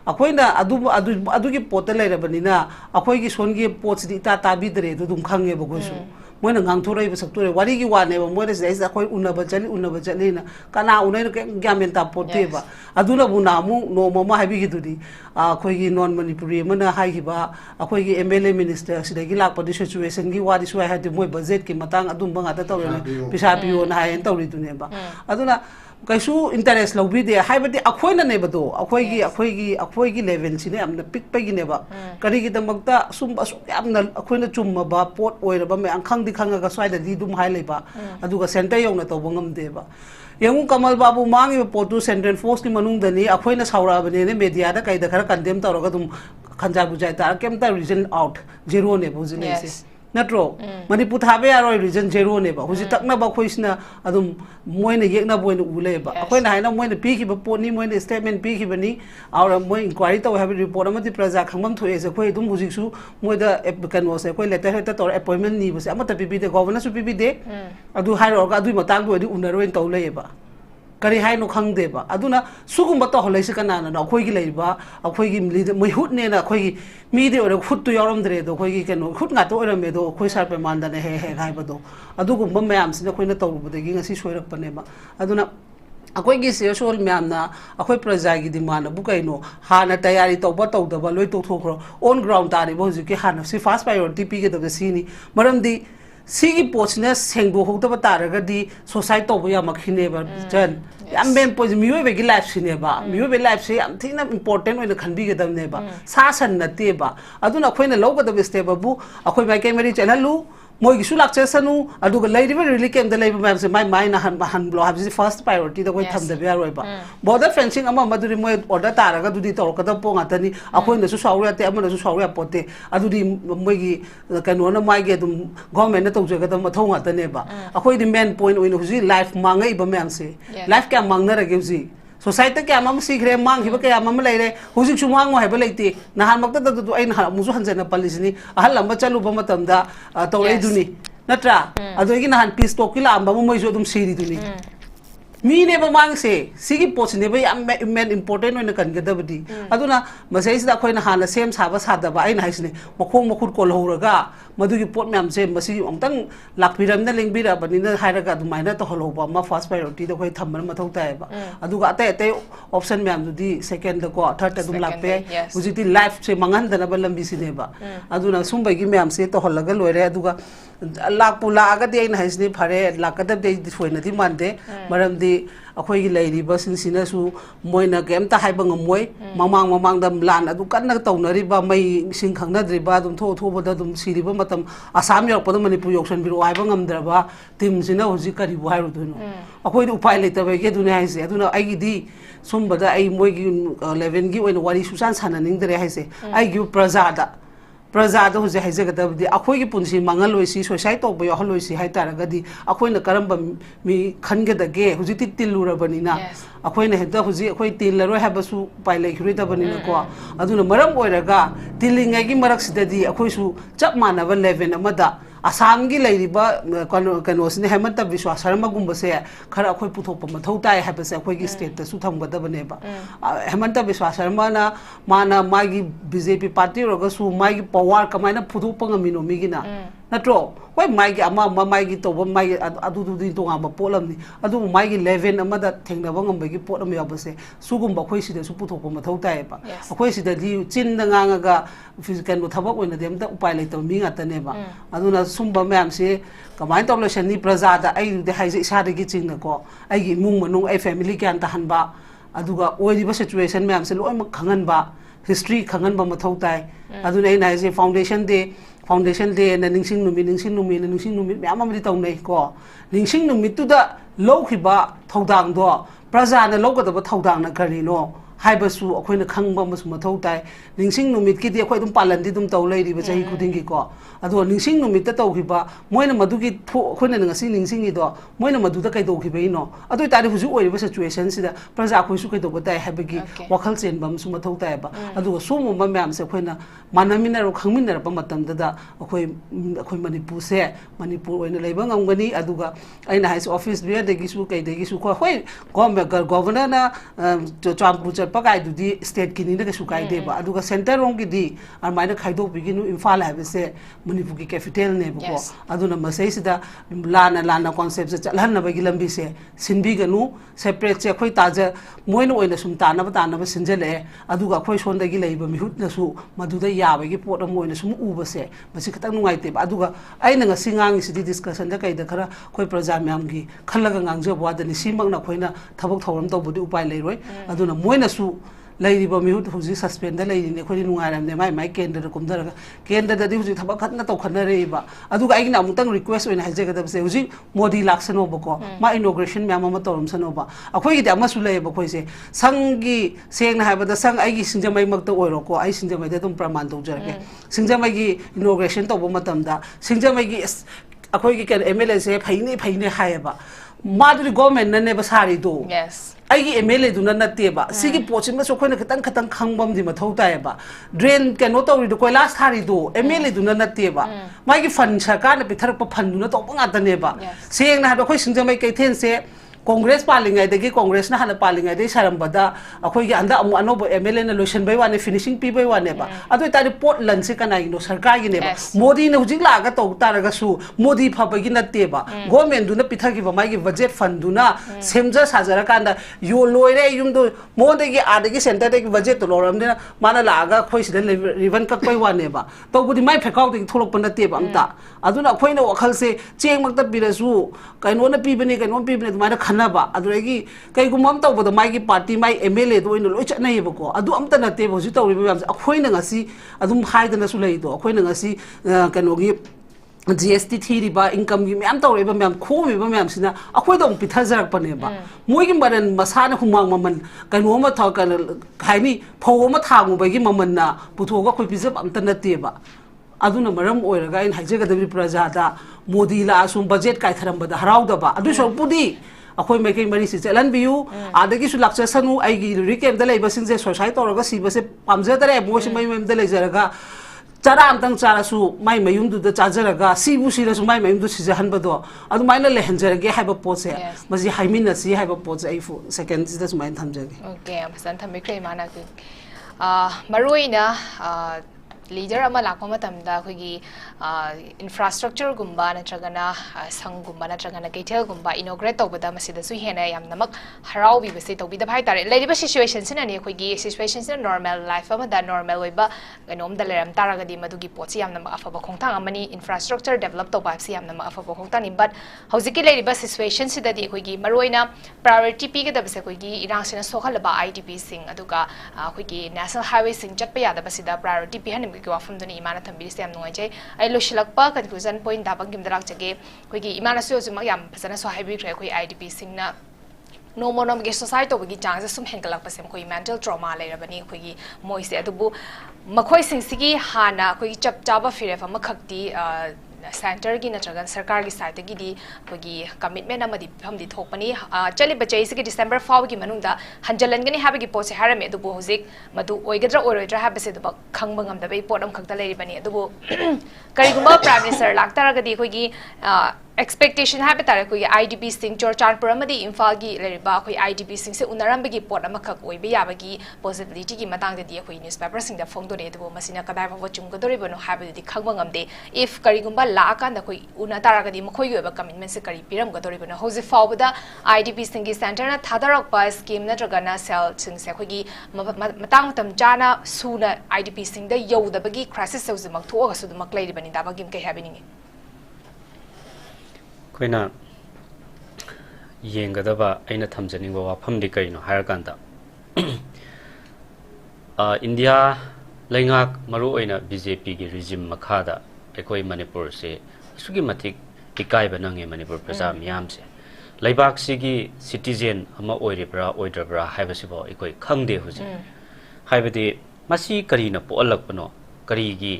akoina adu ki pot le rabani na akoi ki son gi pot di ta bi dre du dum khange ba go su moina ngang thorei ba sak tore wari gi wa ne ba moina sai akoi unaba chali na kana unai na gamen ta pot te ba aduna bu na mu no mama habi gi du di akoi gi non manipuri mana hai gi ba akoi gi MLA minister sida gi lak pa di situation gi wadi su ai had moi budget ki matang adum ba ngata tawre pisa piyo na hai en tawri du ne ba aduna kaisu interest lobi de haibati akhoina ne bado akhoi gi level sine amna pick pa gi ne ba kari gi damakta sum asu amna akhoina chumma ba pot oira ba me ankhang di khanga ga swai da di dum hai leiba aduga center yong na to bangam de ba yangu kamal babu mangi potu central force ni manung dani akhoina saura ba ne media da kai da khara condemn ta roga dum khanja bujai ta kem ta region out zero ne bujine se natro Manipur thabe aro region zero ne ba huji takna ba khoisna adum moina yekna boina ule ba akoina haina moina pi ki ba poni moina statement pi ki bani aur moi inquiry to have report amati praja khangam thoe se khoi dum huji su moida kan was khoi letter heta tor appointment ni ba se amata pi de governor su pi de adu hairo ga adu matang do di unaroi to le ba kari hai no khang de ba aduna sugum ba to holai se kana na khoi gi leiba khoi gi mli moi hut ne na khoi gi mi de ore khut tu yoram dre do khoi gi keno khut nga to ore me do khoi sar pe man da ne he hai ba do adu gum ba mayam sina khoi na to bu de gi ngasi soirak pa ne ba aduna akhoi gi se sol myam na akhoi praja gi demand bu kai no ha na tayari to ba loi to thokro on ground ta ri bo ji ki ha na si fast priority pi ge da si ni maram di sigi pochna sengbo hokta ba taraga di society to ba ya makhine ba jan am ben poj miwe be gi life sine ba miwe be life se am thina important oina khanbi ge dam ne ba sa san na te ba aduna khoina loga da step bu akhoi mai kai mari chanalu moi gi sulak chesanu aduga leidiba really kem da leiba mam se mai na han blo have first priority da koi tham da ba roi ba border fencing ama maduri moi order taraga dudi to ka da po ngata ni akhoi na su sauri ate amana su sauri apote adudi moi gi kanu na mai ge dum government na to je ga da ma thau ngata ne ba akhoi di main point oina huji life mangai ba mam se life ka mangna ra ge huji society kya mam sigre mang hiba kya mam leire huji chumang mo heba leite nahan makta da du ain ha muju hanjana palisini ahal lamba chalu ba matam da to ei duni natra ado gi nahan peace talk ki la amba mo moi jo dum siri duni mi ne ba mang se sigi poch ne ba am men important oina kan ga da badi aduna masai sida khoina hala sem sa ba sa da ba ain haisne mokhong mokhut ko lohraga madu gi pot myam se masi ongtang lakpiram na lengbira bani na hairaga dumaina to holoba ma first priority da khoi thamman mathau tai ba aduga ate option myam du di second da ko third da dum lakpe hujiti life se mangan da na ba lambi sine ba aduna sumbai gi myam se to holaga loire aduga lakpula aga de ain haisne phare lakada de foina di mande maram di akhoi gi leiri ba sin sina su moina kem ta haiba ngamoi mamang dam lan adu kan na taunari ba mai sing khangna dri ba dum tho ba da dum siri ba matam asam yak pa manipur yoksan biro ai ba ngamdra ba tim sina hoji kari bu hairu du no akhoi di upai le ta ba ge du ne haise aduna ai gi di sum ba da ai moi gi 11 gi oina wari susan sananing dre haise ai gi praja da hoje haise ga da di akhoi gi punsi mangal loi si society to ba yo loi si hai tar ga di akhoi na karam ba mi khan ga da ge hoji ti tilura bani na akhoi na heda hoji akhoi til la ro ha ba su pai lai khri da bani na ko aduna maram oira ga tilinga gi marak si da di akhoi su chap mana ba 11 amada asam gi leiri ba kano sine hemanta vishwas harma gumba se khara akhoi puthok pa mathau tai ha ba se akhoi gi state ta su tham ga da bane ba hemanta vishwas harma na mana magi BJP party ro ga su magi power kamaina puthok pa ngamino mi gi na natro hoi maigi ama maigi to maigi adu din to ngam polam ni adu maigi 11 amada thengna bangam bagi pot am yabase sugumba khoi sida su puthok pa mathau tai ba khoi sida di chin da nganga ga physical no thabak oina dem da upai lai to mi ngata ne ba aduna sumba myam se kamai to lo shani praja da ai de hai isa de gi ching na ko ai gi mung manung ai family kyan ta han ba aduga oi ba situation myam se loi mak khangan ba history khangan ba mathau tai aduna ai na se foundation day na ningsing numi myam amri taw nei ko ningsing numi tu da lo khiba thodang do praja na lo ga da thodang na kari no haibasu akoina khangba masu mathau tai ningsing numit ki di akoi dum palan di dum taw lei ri ba chahi khuding ki ko ado ningsing numit ta taw khiba moina madu ki akoina ngasi ningsing gi do moina madu da kai do khiba ino ado tari huju oi ba situation sida praja khoi su kai do ba tai habagi wakhal chen bam su mathau tai ba ado sumu ma myam se khoina manamina ro khangmina ba matam da akoi manipur se manipur oina leiba ngamgani aduga aina high office bia de gi su kai de gi su ko hoi governor na champu pakai du di state kini na su kai de ba aduga center rong gi di armaina khaido biginu imphal ha se manipur ki capital ne ba ko aduna masai sida lana concept se chalhan na ba gi lambi se sinbi ganu separate che khoi taja moina oina sum ta na ba sinjele aduga khoi son da gi leiba mihut na su madu da ya ba gi pot moina sum u ba se masi khatang nungai te ba aduga aina nga singang si discussion da kai da khara khoi praja myam gi khallaga ngangje bwa da ni simang na khoina thabak thoram to budi upai leiroi aduna moina su lairiba mihut huji suspend da lairi ne khori nungairam ne mai kendra da kumdara kendra da di huji thaba khatna to khana reiba aduga aigina amutang request oina haje ga se huji modi laksano bako ma inauguration myam ma torum sano ba akhoi gi da masu lei ba khoi se sangi seng na haba da sang aigi singjamai makta oiro ko ai singjamai da tum praman do jarke singjamai gi inauguration to bo matam da singjamai gi akhoi gi ken MLA se phaine hayaba maduri government na ne ba sari do yes ai MLA du na natte ba sigi pochim ma so khoina khatang khangbam di mathau tai ba drain ke no to ri do koila sari do MLA du na natte ba mai gi fan sarkar na pithar pa fan du na to nga ta ne ba seng na ha khoi singjamai kai then se Congress palingai degi Congress na hana palingai de sarambada akhoi gi anda amu anobo MLA na lotion bai wane finishing pi bai wane ba adu tari pot lan se kana ino sarkar gi ne ba modi na hujik la ga to taraga su modi pha ba gi na te ba government du na pitha gi ba mai gi budget fund du na semja sajara kanda yo loire yum do modi gi ade gi center de gi budget to loram de mana la ga khoi sida ribbon kak bai wane ba to budi mai phekau de tholok pan na te ba amta adu na khoi na wakhal se cheng mak ta birasu kaino na pi bani kaino pi bani ma ba aduregi kai gumam taw boda mai gi party mai MLA do ino loi chatnai ba ko adu amta na te bo ji tawri ba akhoi na ngasi adum haida na su lei do akhoi na ngasi kano gi GST thiri ba income gi myam tawre ba myam khomi ba myam sina akhoi dong pithajarak pane ba moi gi maran masana humang maman kano ma tha kan khaini pho ma thangu ba gi maman na puthoga khoi pizap amta na te ba aduna maram oiraga in haije ga dabi praja da modi la asum budget kai tharam ba da harau da ba adu so pudi akhoi mai kai mari si chalan biu adagi su lakcha sanu ai gi recap da lei basing je society toraga si base pamja tare mo si mai mem da lei jaraga chara amtang chara su mai mayum du da chajaraga si bu si la su mai mayum du si jahan ba do adu mai na le hanjarage haiba poche maji haimin na si haiba poche ai fu second is da su mai thamjage okay amsan thambe kai mana ki maruina leader ama lakpa matamda khogi infrastructure gumba natragana sang gumba natragana keithel gumba inaugurate tobada masida su hena yam namak harau bi base tobi da bhai tare leiba situation sinani khogi situation sin normal life ama da normal oiba ganom da leram taraga di madugi pochi yam namak afa ba khongthang amani infrastructure develop to ba si yam namak afa ba khongthang ni but hojiki leiba situation sida di khogi maroina priority pi ga da base khogi irang sina sokhal ba IDP sing aduga khogi national highway sing chatpa ya da basida priority pi hanim ki wafam duni imana thambiri se yam nungai chai ai loshilakpa conclusion point da bangim darak chage khogi imana su su yam phasana so hybrid khoi khoi IDP singna no monom ge society to gi chang se sum hengalak pasem khoi mental trauma le rabani khogi moi se adubu makhoi sing sigi hana khoi chap chaba fire fa makhakti center gi natragan sarkar gi side gi di khogi commitment amadi hamdi thokpani chali bachai se December 4 gi manungda hanjalan gani habagi poche harame adubu hojik madu oigadra oroidra habase du khangba ngam da bai pot am khakta leiri bani adubu kariguma prime minister laktara ga di khogi expectation happy tare ko IDP sing Chairpur amadi Imphal gi leriba khoi IDP sing se unarambi pot amakak oibe yabagi possibility gi matang de khoi newspaper sing da phone do re do masina kadai ba chung gadori bono habi di khangba ngamde if karigumba la kan da khoi una tara ga di makhoi yoba commitment se kari piram gadori bono hozi fawda IDP sing gi center na thadarak ba scheme na dragana cell sing se khoi gi matang tam jana suna IDP sing da yoda bagi crisis se uzi mak tho ga su mak lei bani da bagim kai happening koina yengadaba aina thamjaninga wafam di kaino hairkanda India laingak maru oina BJP gi regime makhada ekoi Manipur se sugi matik ikai banange Manipur praja miyam se laibak sigi citizen ama oiribra oidrabra haibasibo ekoi khangde huji haibadi masi karina polakpano kari gi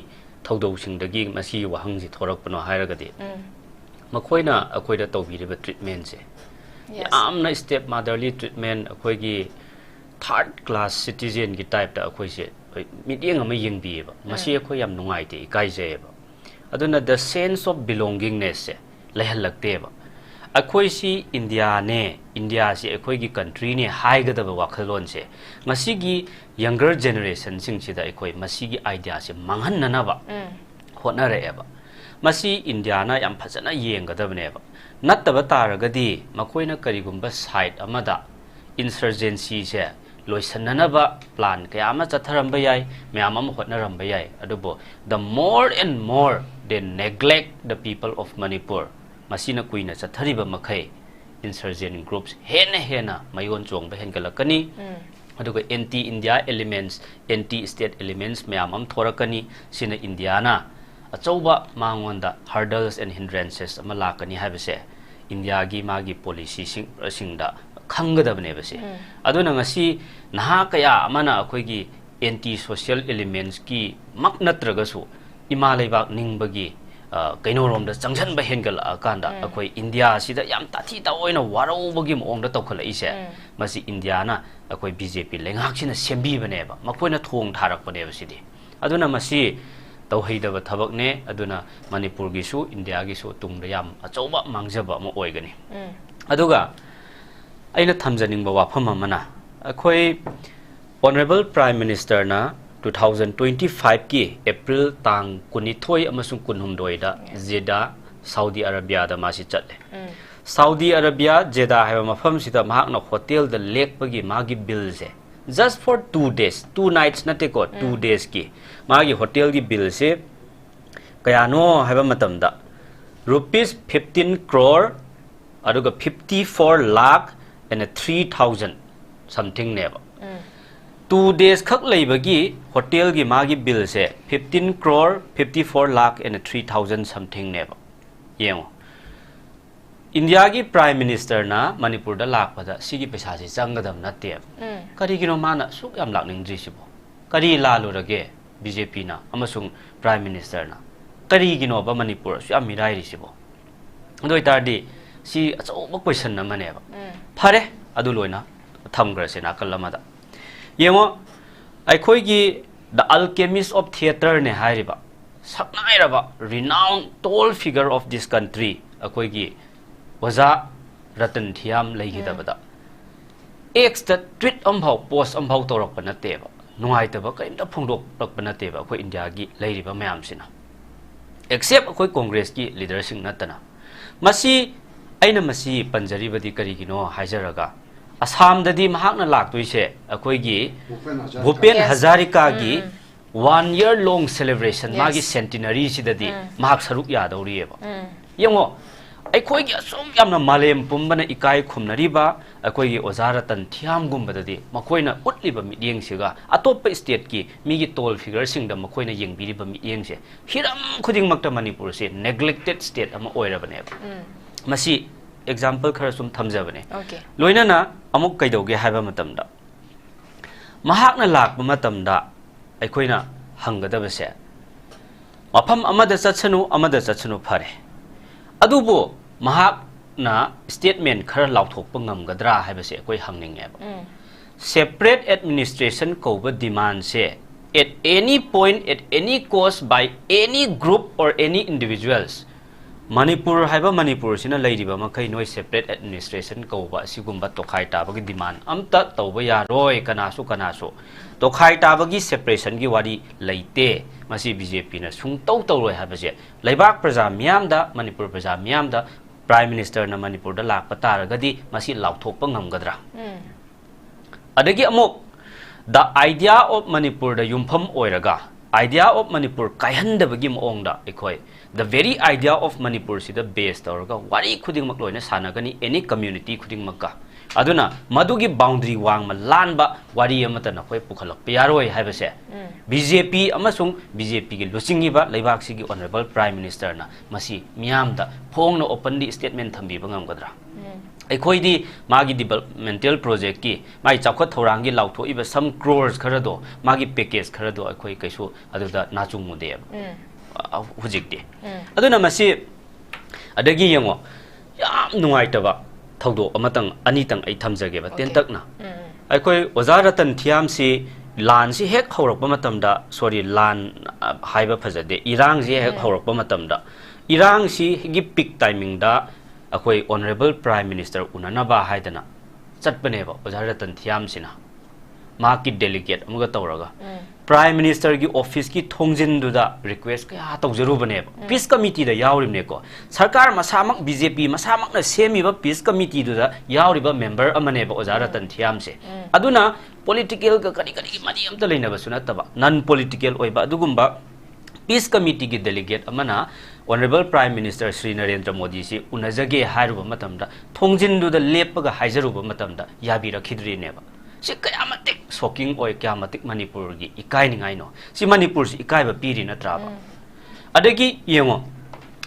thodou singdagi masi wahang ji thorakpano hairagadi makoina akoida tawbiriba treatment se amna step motherly treatment akoigi third class citizen gi type ta akoi se midyeng ama yengbiba masi akoi yam nungai te ikai jeba aduna the sense of belongingness se lehalakte ba akoi si India si akoi gi country ne haigadaba wakhalon se masi gi younger generation sing sida akoi masi gi idea se manghanna ba honare ba masi India na yam phajana yengadabne ba nattaba taragadi makoina karigumba side amada insurgency se loisanana ba plan kaya ama chatharamba yai myam am hotnaramba yai adubo the more and more they neglect the people of Manipur masina kuina chathariba makhai insurgent groups hena mayon chongba hengalakani adugo anti India elements anti state elements myam am thorakani sina Indiana achauba mangonda hurdles and hindrances ama lakani habese India gi magi policy singda khangadabne base aduna ngasi naha kaya amana akoi gi anti social elements ki maknatragasu ima leibak ningbagi kainorom da changjan ba hengal akanda akoi India sida yam tathi ta oina warobagi mong da tokhala ise masi India na akoi BJP lengak sina sembi bane ba makoina thong tharak bane basidi aduna masi tauhidaba thabakne aduna Manipur gi su India gi su tungda yam achauba mangjaba mo oigani aduga aina thamjaningba wafam amana akhoi honorable prime minister na 2025 ki April tang kunithoi amasung kunhumdoi da Jeddah Saudi Arabia da masi chatle Saudi Arabia Jeddah haiba mafam sida mahakna hotel da lekpagi magi bill se just for 2 days 2 nights nate ko 2 days ki magi hotel gi bill se kayano haiba matamda rupees 15 crore aduga 54 lakh and 3000 something neba 2 days khak leibagi hotel gi magi bill se 15 crore 54 lakh and 3000 something neba yengo India gi prime minister na Manipur da lakpada sigi paisa si changadam natte kari gino mana suk yam lakning jisibo kari lalurage BJP na amasung prime minister na kari gino ba Manipur su yam mirai risibo ndoi tardi si achoba question na mane ba phare adu loina thamgra se na kalamada yengo aikhoi gi the alchemist of theater ne hairiba saknai raba renowned tall figure of this country akoi gi waza ratan thiam leigidabada x the tweet ambhau post ambhau torok panateba nungai taba kaimda phongdok tak panateba ko India gi leiriba mayam sina except ko congress ki leader sing natana masi aina masi panjari badi kari gino hajaraga Assam dadi mahakna laktuise akoi gi Bhupen Hazarika gi 1 year long celebration magi centenary sidadi mahak saruk yadawrieba yengo aikoi gi asum yamna malem pumbana ikai khumnariba akoi gi ozaratan thiam gumbadadi makoina utliba midyeng siga atoppa state ki migi tall figure singda makoina yengbiriba midyeng se hiram khuding makta Manipur se neglected state ama oirabane masi example khara sum thamjabane loina na amuk kaidoge haiba matamda mahakna lakba matamda aikoina hangadabase mafam amada chatsanu phare adubo mahak na statement khara lauthokpa ngamgadra haibase akoi hangninge separate administration koba demand se at any point at any cost by any group or any individuals Manipur haiba Manipur sina leiriba makai noi separate administration kauba sigumba tokhai tabagi demand amta tawba ya roi kanasu tokhai tabagi separation gi wari leite masi BJP na sung taw roi habase leibak praja miyam da Manipur praja miyam da Prime Minister na Manipur da lakpa taragadi masi lauthokpa ngamgadra adagi amok the idea of Manipur da yumpham oiraga idea of Manipur kaihandabagi maongda ekoi the very idea of Manipur si the base tawraga wari khuding makloina sanagani any community khuding makka aduna madugi boundary wangma lanba wari amata na khoi pukhalak piyaroi haibase BJP amasung BJP gi lusingiba leibak sigi honorable Prime Minister na masi miyamda phongna openly statement thambi bangamgadra ekhoi magi developmental project ki mai chakhat thorangi lautho iba some crores kharado magi package kharado ekhoi kaisu aduda nachung mude hujikde aduna masi adagi yango yam nuaitaba thaudo amatang anitang ai thamjage ba tentakna ekhoi Ozaratan thiam si lan si hek haurak matamda sorry lan haiba phajade irang si hek haurak matamda irang si gi peak timing da akoi honorable Prime Minister unanaba haidana chatpaneba Ozaratan thiam sina maki delegate amuga tawraga Prime Minister gi office ki thongjin duda request ka tawjaru bane peace committee da yawrimne ko sarkar masamak BJP masamak na semiba peace committee duda yawriba member amane ba Ozaratan thiam se aduna political ka kari mani amta leina ba sunataba non political oiba adugumba peace committee ki delegate amana honorable Prime Minister Sri Narendra Modi si unajage hairuba matamda thongjin duda lepaga haijaruba matamda yabira khidri neba si kayamatik shocking oi kayamatik Manipur gi ikai ningai no si Manipur si ikai ba piri na traba adagi yengo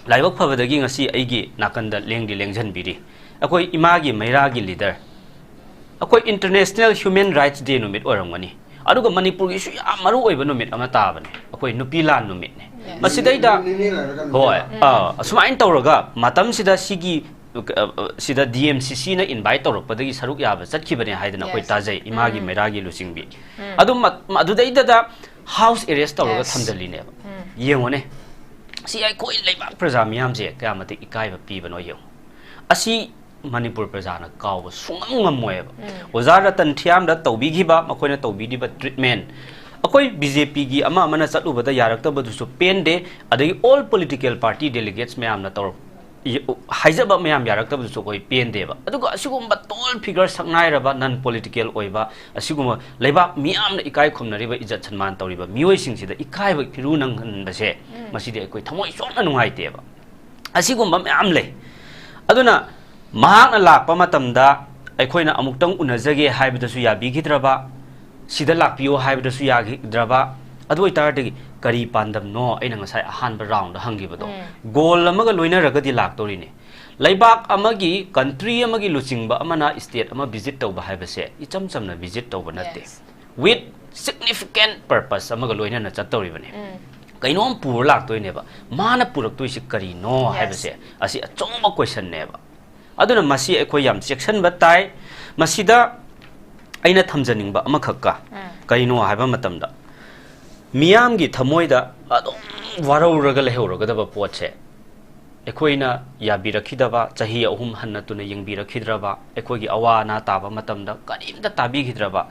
laibak phabadagi ngasi aigi nakanda lengdi lengjan biri akoi IMAGI MEIRA gi leader akoi International Human Rights Day numit oramgani aduga Manipur gi su ya maru oiba numit amata bane akoi nupilan numit ne masidaida hoi sumain tawraga matam sida sigi sida DMCC na invite tawrakpadagi saruk yaba chatkibane haidana koi tajai IMAGI MEIRA gi lusingbi adum adudaida da house arrest tawraga thamjali ne yengone si ai koi leibak praja miyam je kayamati ikai ba pibano yeng asi Manipur praja na kaw sungam ngamoy Ozaratan thiam da tawbigiba makoina tawbidiba treatment akoi BJP gi ama mana chatubada yarakta badusu pende adagi all political party delegates mayam na tor haijaba mayam yarakta badusu koi pende ba aduga asigumba tall figure saknai raba non political oiba asiguma leibak miyam na ikai khumnariba ijat sanman tawriba mioi singsida ikai ba phiru nang hanbase masidi akoi thamoi sona nungaite ba asigumba mayam le aduna mahakna lakpa matamda aikoina amuktang unajage haibadasu yabigidraba sida lakpiyo haibadasu yagidraba adu itartagi kari pandam no aina ngasai ahanba round hangibado goal amaga loina ragadi laktorine laibak amagi country amagi luchingba amana state ama visit tawba haibase icham chamna visit tawba natte with significant purpose amaga loina na chatoribane kainom pur laktoine ba mana puraktoisi kari no haibase asi achongba question neba aduna masi ekoi yam section batai masida aina thamjaningba amakhakka kaino haiba matamda miyam gi thamoida adum warauraga lehuraga daba poche ekoina yabirakhidaba chahi ahum hannatuna yengbirakhidraba ekoi gi awana taba matamda karimda tabigidraba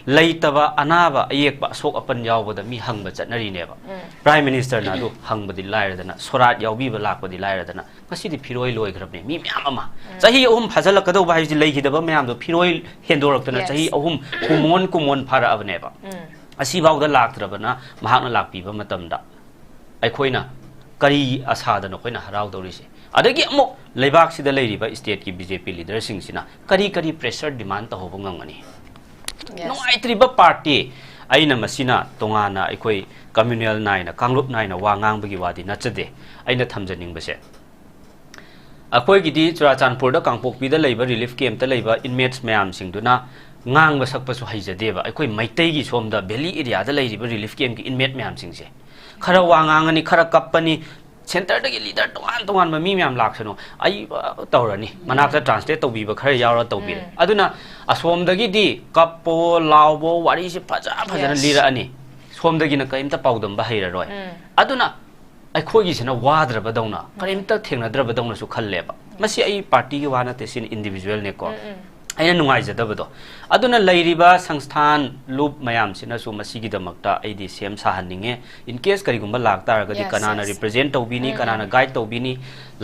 leitaba anaba ayekba sok apan yawbada mi hangba chatnari neba Prime Minister na du hangbadi lairadana sorat yawbiba lakbadi lairadana masidi phiroi loi grabne mi myam ama chahi ahum phajala kadau ba haji leihidaba myam do phiroi hendoraktana chahi ahum kumon phara abneba asi bawda laktrabana mahakna lakpiba matamda aikoina kari asadana koina harau dawrise adagi amok leibak sida leiriba state ki BJP leader sing sina kari pressure demand ta hobo ngangani no aitriba party aina masina tongana ekoi communal naina kanglup naina wangang bagi wadi nachade aina thamjaning base akoi gidi Churachandpur da Kangpokpi da leiba relief camp ta leiba inmates mayam singduna ngang ba sakpa su haijadeba ekoi maitai gi somda valley area da leiriba relief camp ki inmate mayam singse khara wangangani khara kappani center da gi leader tongan ma mi myam laksano ai tawrani manakta translate tawbiba khara yawra tawbire aduna asomdagi di kappo lawbo wari si phaja lira ani somdagi na kaimta paudam ba haira roi aduna ꯑꯩꯈꯣꯏꯒꯤꯁꯤꯅ ꯋꯥꯗ꯭ꯔꯕꯗꯧꯅ ꯀꯔꯤꯝꯇ ꯊꯦꯡꯅꯗ꯭ꯔꯕꯗꯧꯅꯁꯨ ꯈꯜꯂꯦꯕ ꯃꯁꯤ ꯑꯩ ꯄꯥꯔꯇꯤꯒꯤ ꯋꯥ ꯅꯠꯇꯦ ꯁꯤꯅ ꯏꯟꯗꯤꯕꯤꯖꯨꯋꯦꯜꯅꯦꯀꯣ ꯑꯩꯅ ꯅꯨꯡꯉꯥꯏꯖꯗꯕꯗꯣ ꯑꯗꯨꯅ ꯂꯩꯔꯤꯕ ꯁꯪꯁꯊꯥꯟ ꯂꯨꯞ ꯃꯌꯥꯝꯁꯤꯅꯁꯨ ꯃꯁꯤꯒꯤꯗꯃꯛꯇ ꯑꯩꯗꯤ ꯁꯦꯝ ꯁꯥꯍꯟꯅꯤꯡꯉꯦ ꯏꯟ ꯀꯦꯁ ꯀꯔꯤꯒꯨꯝꯕ ꯂꯥꯛꯇꯥꯔꯒꯗꯤ ꯀꯅꯥꯅ ꯔꯤꯄ꯭ꯔꯖꯦꯟꯠ ꯇꯧꯕꯤꯅꯤ ꯀꯅꯥꯅ ꯒꯥꯏꯗ ꯇꯧꯕꯤꯅꯤ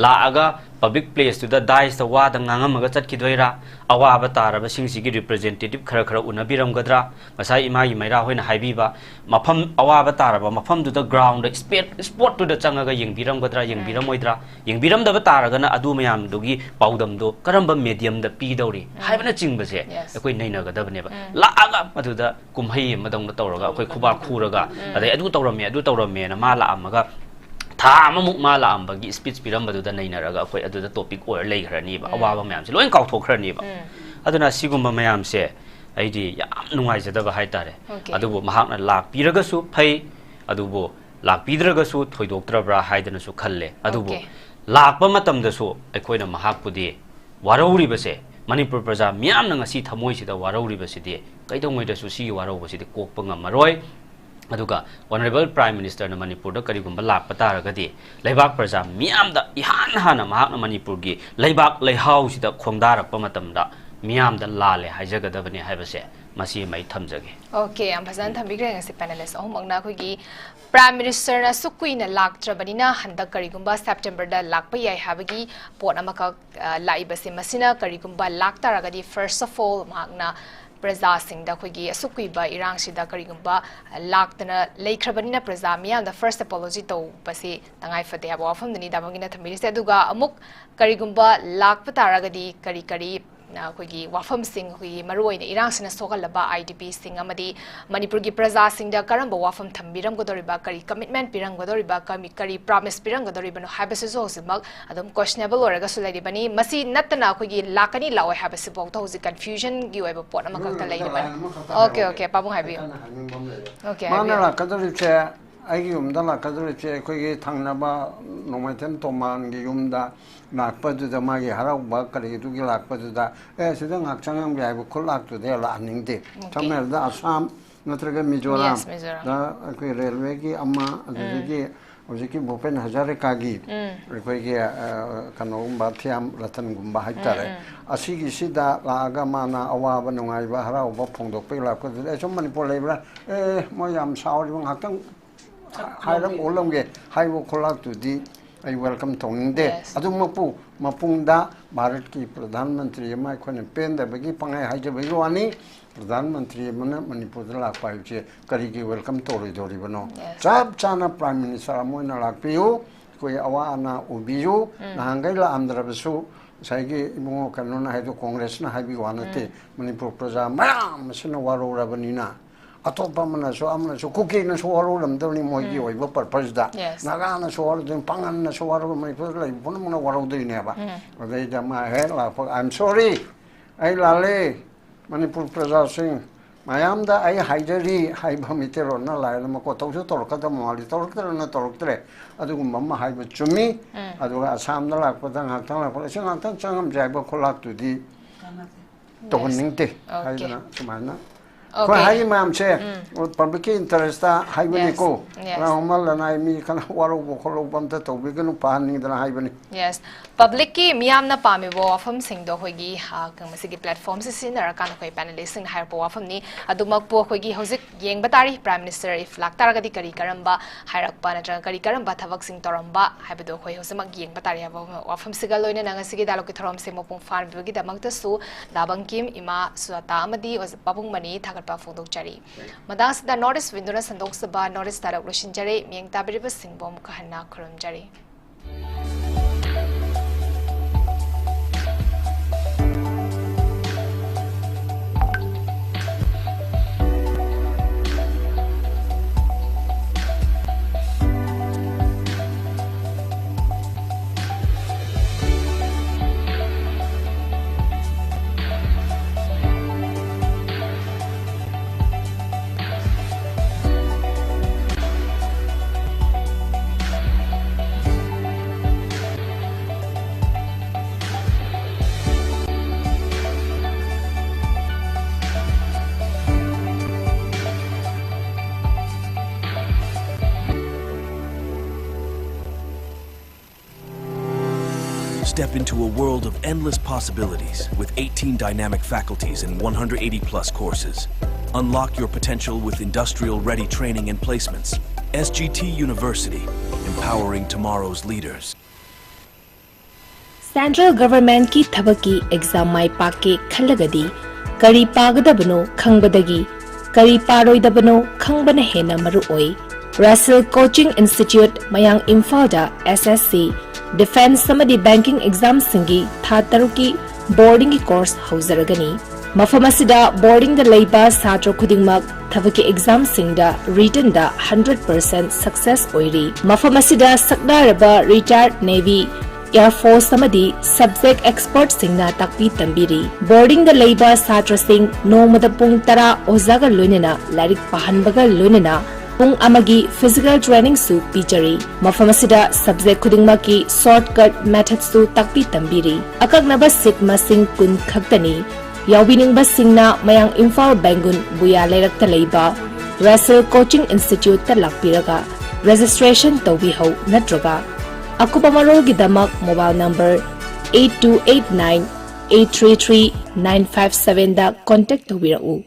ꯂꯥꯛꯑꯒ ꯄꯕ꯭ꯂꯤꯛ ꯄ꯭ꯂꯦꯁꯇꯨꯗ ꯗꯥꯏꯁꯇ ꯋꯥꯗ ꯉꯥꯡꯉꯝꯃꯒ ꯆꯠꯈꯤꯗꯣꯏꯔꯥ ꯑꯋꯥꯕ ꯇꯥꯔꯕꯁꯤꯡꯁꯤꯒꯤ ꯔꯤꯄ꯭ꯔꯖꯦꯟꯇꯦꯇꯤꯚ ꯈꯔ ꯎꯅꯕꯤꯔꯝꯒꯗ꯭ꯔꯥ ꯉꯁꯥꯏ ꯏꯃꯥꯒꯤ ꯃꯩꯔꯥ ꯍꯣꯏꯅ ꯍꯥꯏꯕꯤꯕ ꯃꯐꯝ ꯑꯋꯥꯕ ꯇꯥꯔꯕ ꯃꯐꯝꯗꯨꯗ ꯒ꯭ꯔꯥꯎꯟꯗ ꯁ꯭ꯄꯣꯠꯇꯨꯗ ꯆꯪꯉꯒ ꯌꯦꯡꯕꯤꯔꯝꯒꯗ꯭ꯔꯥ ꯌꯦꯡꯕꯤꯔꯝꯃꯣꯏꯗ꯭ꯔꯥ ꯌꯦꯡꯕꯤꯔꯝꯗꯕ ꯇꯥꯔꯒꯅ ꯑꯗꯨ ꯃꯌꯥꯝꯗꯨꯒꯤ ꯄꯥꯎꯗꯝꯗꯣ ꯀꯔꯝꯕ ꯃꯦꯗꯤꯌꯝꯗ ꯄꯤꯗꯧꯔꯤ ꯍꯥꯏꯕꯅꯆꯤꯡꯕꯁꯦ ꯑꯩꯈꯣꯏ ꯅꯩꯅꯒꯗꯕꯅꯦꯕ ꯂꯥꯛꯑꯒ ꯃꯗꯨꯗ ꯀꯨꯝꯍꯩ ꯑꯃꯗꯧꯅ ꯇꯧꯔꯒ ꯑꯩꯈꯣꯏ ꯈꯨꯕꯥꯛ ꯈꯨꯔꯒ ꯑꯗꯩ ꯑꯗꯨ ꯇꯧꯔꯝꯃꯦꯅ ꯃꯥ ꯂꯥꯛꯑꯝꯃꯒ ꯊꯥ ꯑꯃꯃꯨꯛ ꯃꯥ ꯂꯥꯛꯑꯝꯕꯒꯤ ꯁ꯭ꯄꯤꯆ ꯄꯤꯔꯝꯕꯗꯨꯗ ꯅꯩꯅꯔꯒ ꯑꯩꯈꯣꯏ ꯑꯗꯨꯗ ꯇꯣꯄꯤꯛ ꯑꯣꯏꯔ ꯂꯩꯈ꯭ꯔꯅꯤꯕ ꯑꯋꯥꯕ ꯃꯌꯥꯝꯁꯦ ꯂꯣꯏ ꯀꯥꯎꯊꯣꯛꯈ꯭ꯔꯅꯤꯕ ꯑꯗꯨꯅ ꯁꯤꯒꯨꯝꯕ ꯃꯌꯥꯝꯁꯦ ꯑꯩꯗꯤ ꯌꯥꯝ ꯅꯨꯡꯉꯥꯏꯖꯗꯕ ꯍꯥꯏꯇꯥꯔꯦ ꯑꯗꯨꯕꯨ ꯃꯍꯥꯛꯅ ꯂꯥꯛꯄꯤꯔꯒꯁꯨ ꯐꯩ ꯑꯗꯨꯕꯨ ꯂꯥꯛꯄꯤꯗ꯭ꯔꯒꯁꯨ ꯊꯣꯏꯗꯣꯛꯇ꯭ꯔꯕ꯭ꯔꯥ ꯍꯥꯏꯗꯅꯁꯨ ꯈꯜꯂꯦ ꯑꯗꯨꯕꯨ ꯂꯥꯛꯄ ꯃꯇꯝꯗꯁꯨ ꯑꯩꯈꯣꯏꯅ ꯃꯍꯥꯛꯄꯨꯗꯤ ꯋꯥꯔꯧꯔꯤꯕꯁꯦ ꯃꯅꯤꯄꯨꯔ ꯄ꯭ꯔꯖꯥ ꯃꯤꯌꯥꯝꯅ ꯉꯁꯤ ꯊꯃꯣꯏꯁꯤꯗ ꯋꯥꯔꯧꯔꯤꯕꯁꯤꯗꯤ ꯀꯩꯗꯧꯉꯩꯗꯁꯨ ꯁꯤꯒꯤ ꯋꯥꯔꯧꯕꯁꯤꯗꯤ ꯀꯣꯛꯄ ꯉꯝꯃꯔꯣꯏ ꯑꯗꯨꯒ ꯑꯣꯅꯔꯦꯕꯜ ꯄ꯭ꯔꯥꯏꯝ ꯃꯤꯅꯤꯁꯇꯔꯅ ꯃꯅꯤꯄꯨꯔꯗ ꯀꯔꯤꯒꯨꯝꯕ ꯂꯥꯛꯄ ꯇꯥꯔꯒꯗꯤ ꯂꯩꯕꯥꯛ ꯄ꯭ꯔꯖꯥ ꯃꯤꯌꯥꯝꯗ ꯏꯍꯥꯟ ꯍꯥꯟꯅ ꯃꯍꯥꯛꯅ ꯃꯅꯤꯄꯨꯔꯒꯤ ꯂꯩꯕꯥꯛ ꯂꯩꯍꯥꯎꯁꯤꯗ ꯈꯣꯡꯗꯥꯔꯛꯄ ꯃꯇꯝꯗ ꯃꯤꯌꯥꯝꯗ ꯂꯥꯜꯂꯦ ꯍꯥꯏꯖꯒꯗꯕꯅꯤ ꯍꯥꯏꯕꯁꯦ ꯃꯁꯤ ꯑꯩ ꯊꯝꯖꯒꯦ Okay, I'm present thambigre ngasi panelist ahumagna khoi Prime Minister na sukuina laktrabanina handa karigumba September da lakpa yai habagi pot amaka laibase masina karigumba laktaragadi first of all magna Praza Singh da khoi sukuiba irang sida karigumba laktana leikhrabanina praza miyam the first apology to basi tangai fade aba wafam dani dabangina thamiri se aduga amuk karigumba lakpa taragadi kari Kugi Wafam Singh, Hui Maru in Iran Sokalaba, IDP Singh Amadi, Manipur Praza Singh, the Karamba Wafam Tambiram Godoriba, Kari commitment Pirang Godoriba, Kari promise Pirang Godoriban, Habasus Mag, Adam questionable or Gasoladi Bani, Masi Natana Kugi Lakani Law Habasibo, confusion, give a pot Makata lady. Okay, Pabu Habi. Okay, Manala Kadariche, Ayum Dala Kadariche, Kugi Tangnaba, Nomatem Toman, Giumda. Lakpa to the Magi Harau Bakari to Gilakpa to the Sidang Akchangam Gai Kulak to their landing day. Tamil the Assam, Natraga Mizoram, the Railway, Amma, the Oziki Bupen Hazarikagi, Requia Kanum Batiam, Ratan Gumba Hitare, Asigi Sida, Lagamana, Awa, Nunga, Harau, Bopong, Pila, so many Polabra, Moyam Saudi Hakan, Hiram Olonge, Haiwo Kulak to the I welcome Tong De. Adumapu, Mapunda, Baratki, Pradhan Mantri, my Kwan Pen, the Bagi Pangai Hajabani, Pradhan Mantri, Manipur, 5G, Kariki, welcome Tori Doribano. Sab Chana Prime Minister Amoina Lakpio, Kuyawana Ubiu, Nangela Andrabasu, Saigi, Imo Kanona Hado Congress, Habiwanate, Manipur Praza, Mam, Sina Waro Rabanina. Atopamana so amna so cooking na so warolam dawni mogi oi ba purpose da naga na so waro den pangan na so waro mai pur lai pun mona waro dei ne ba dei da ma he la I'm sorry ai lale Manipur Praza Singh mayam da ai haijari hai bhamitero na lai ma ko to so tor ka da mali tor na tor tre adu mamma hai ba chumi adu asam da la ko da ngak tang la ko sing ngak tang changam jai ba kholak tu di to ning te hai na sumana Hai ma'am say, public interest, Hibanico, Ramal and I me can warrow Holobam to begin upon the Hibani. Yes, publicly, Miamna Pamibo from Sing Dohogi, Kamasiki platforms in the Rakanoi panelist in Hypo from me, Adumak Pohogi Hosik, Yang Batari, Prime Minister, if Laktaragadi Karamba, Hirak Panajan Karamba, Tavaxing Toramba, Habido Hosemak Yang Batari from Sigaloin and Nagasiki Dalokitrom Semopon Farm, Vigida Magtasu, Dabankim, Ima, SUJATA Amadi was Babung Mani, Photo Jari. Madas the Norris Winduna and Doxaba Norris Tara Rushin Jari, Miang Tabiriba Singbom Kahana Kurum Jari. step into a world of endless possibilities with 18 dynamic faculties and 180 plus courses. Unlock your potential with industrial-ready training and placements. SGT University, empowering tomorrow's leaders. Central Government ki thabaki exam mai pake khalagadi kari pagadabano khangbadagi kari paroidabano khangbana hena maru oi. Russell Coaching Institute Mayang Imphal SSC Defense Samadi Banking Exam Singi Thataruki Boarding course Hauseragani. Mafamasida boarding the Laiba Satro Kudingmak Thavaki exam singda written da 100% success oiri. Mafamasida Sakdaraba retired Navy Air Force Samadi subject expert singna takpi tambiri. Boarding the Laiba Satra Singh no madapung tara ozaga lunina larik pahanbaga lunina Pung amagi physical training su pichari. Mafamasida subject kudingmaki shortcut methods su takpi tambiri. Akagnaba sit masing kun khaktani. Yawbining basingna mayang Imphal Bangun buya leirakta leiba Russell Coaching Institute ta lakpiraga registration tawbi hau natraga. Akupamarol gidamak mobile number 8289 833 957 da contact tawbirau.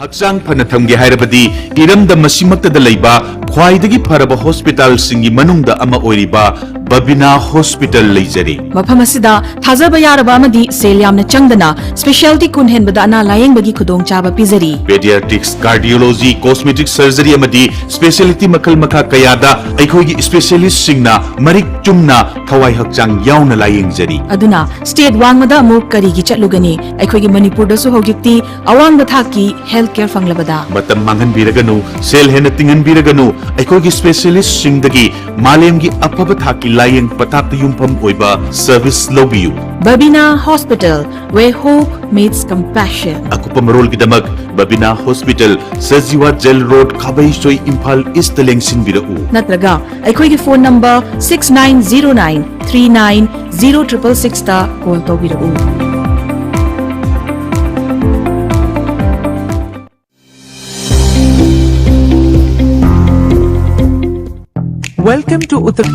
Hakchang phana thamge hairabadi iramda masimakta da leiba khwaidagi pharaba hospital singi manungda ama oiriba Babina Hospital leijari. Mafamasida thazaba yaraba amadi sel yamna changdana specialty kunhen bada ana layeng bagi khudong chaba pizari. Pediatrics, cardiology, cosmetic surgery amadi specialty makal makha kayada aikhogi specialist singna marik chumna thawai hakchang yauna layeng jari. Aduna state wangmada amuk karigi chatlugani aikhogi Manipur da su hojikti awang da thaki healthcare fanglabada. Matam mangan biraganu sel hena tingan biraganu aikhogi specialist singdagi malemgi apaba thaki layeng patakta yumpam oiba service lobiyu. Babina Hospital, where hope meets compassion. Akupamarol gidamak Babina Hospital, Sajiwa Jail Road, Kabai Soy Imphal East Lengsin birau. Natraga, aikhogi phone number 6909 390666 ta call to birau. Welcome to Uttar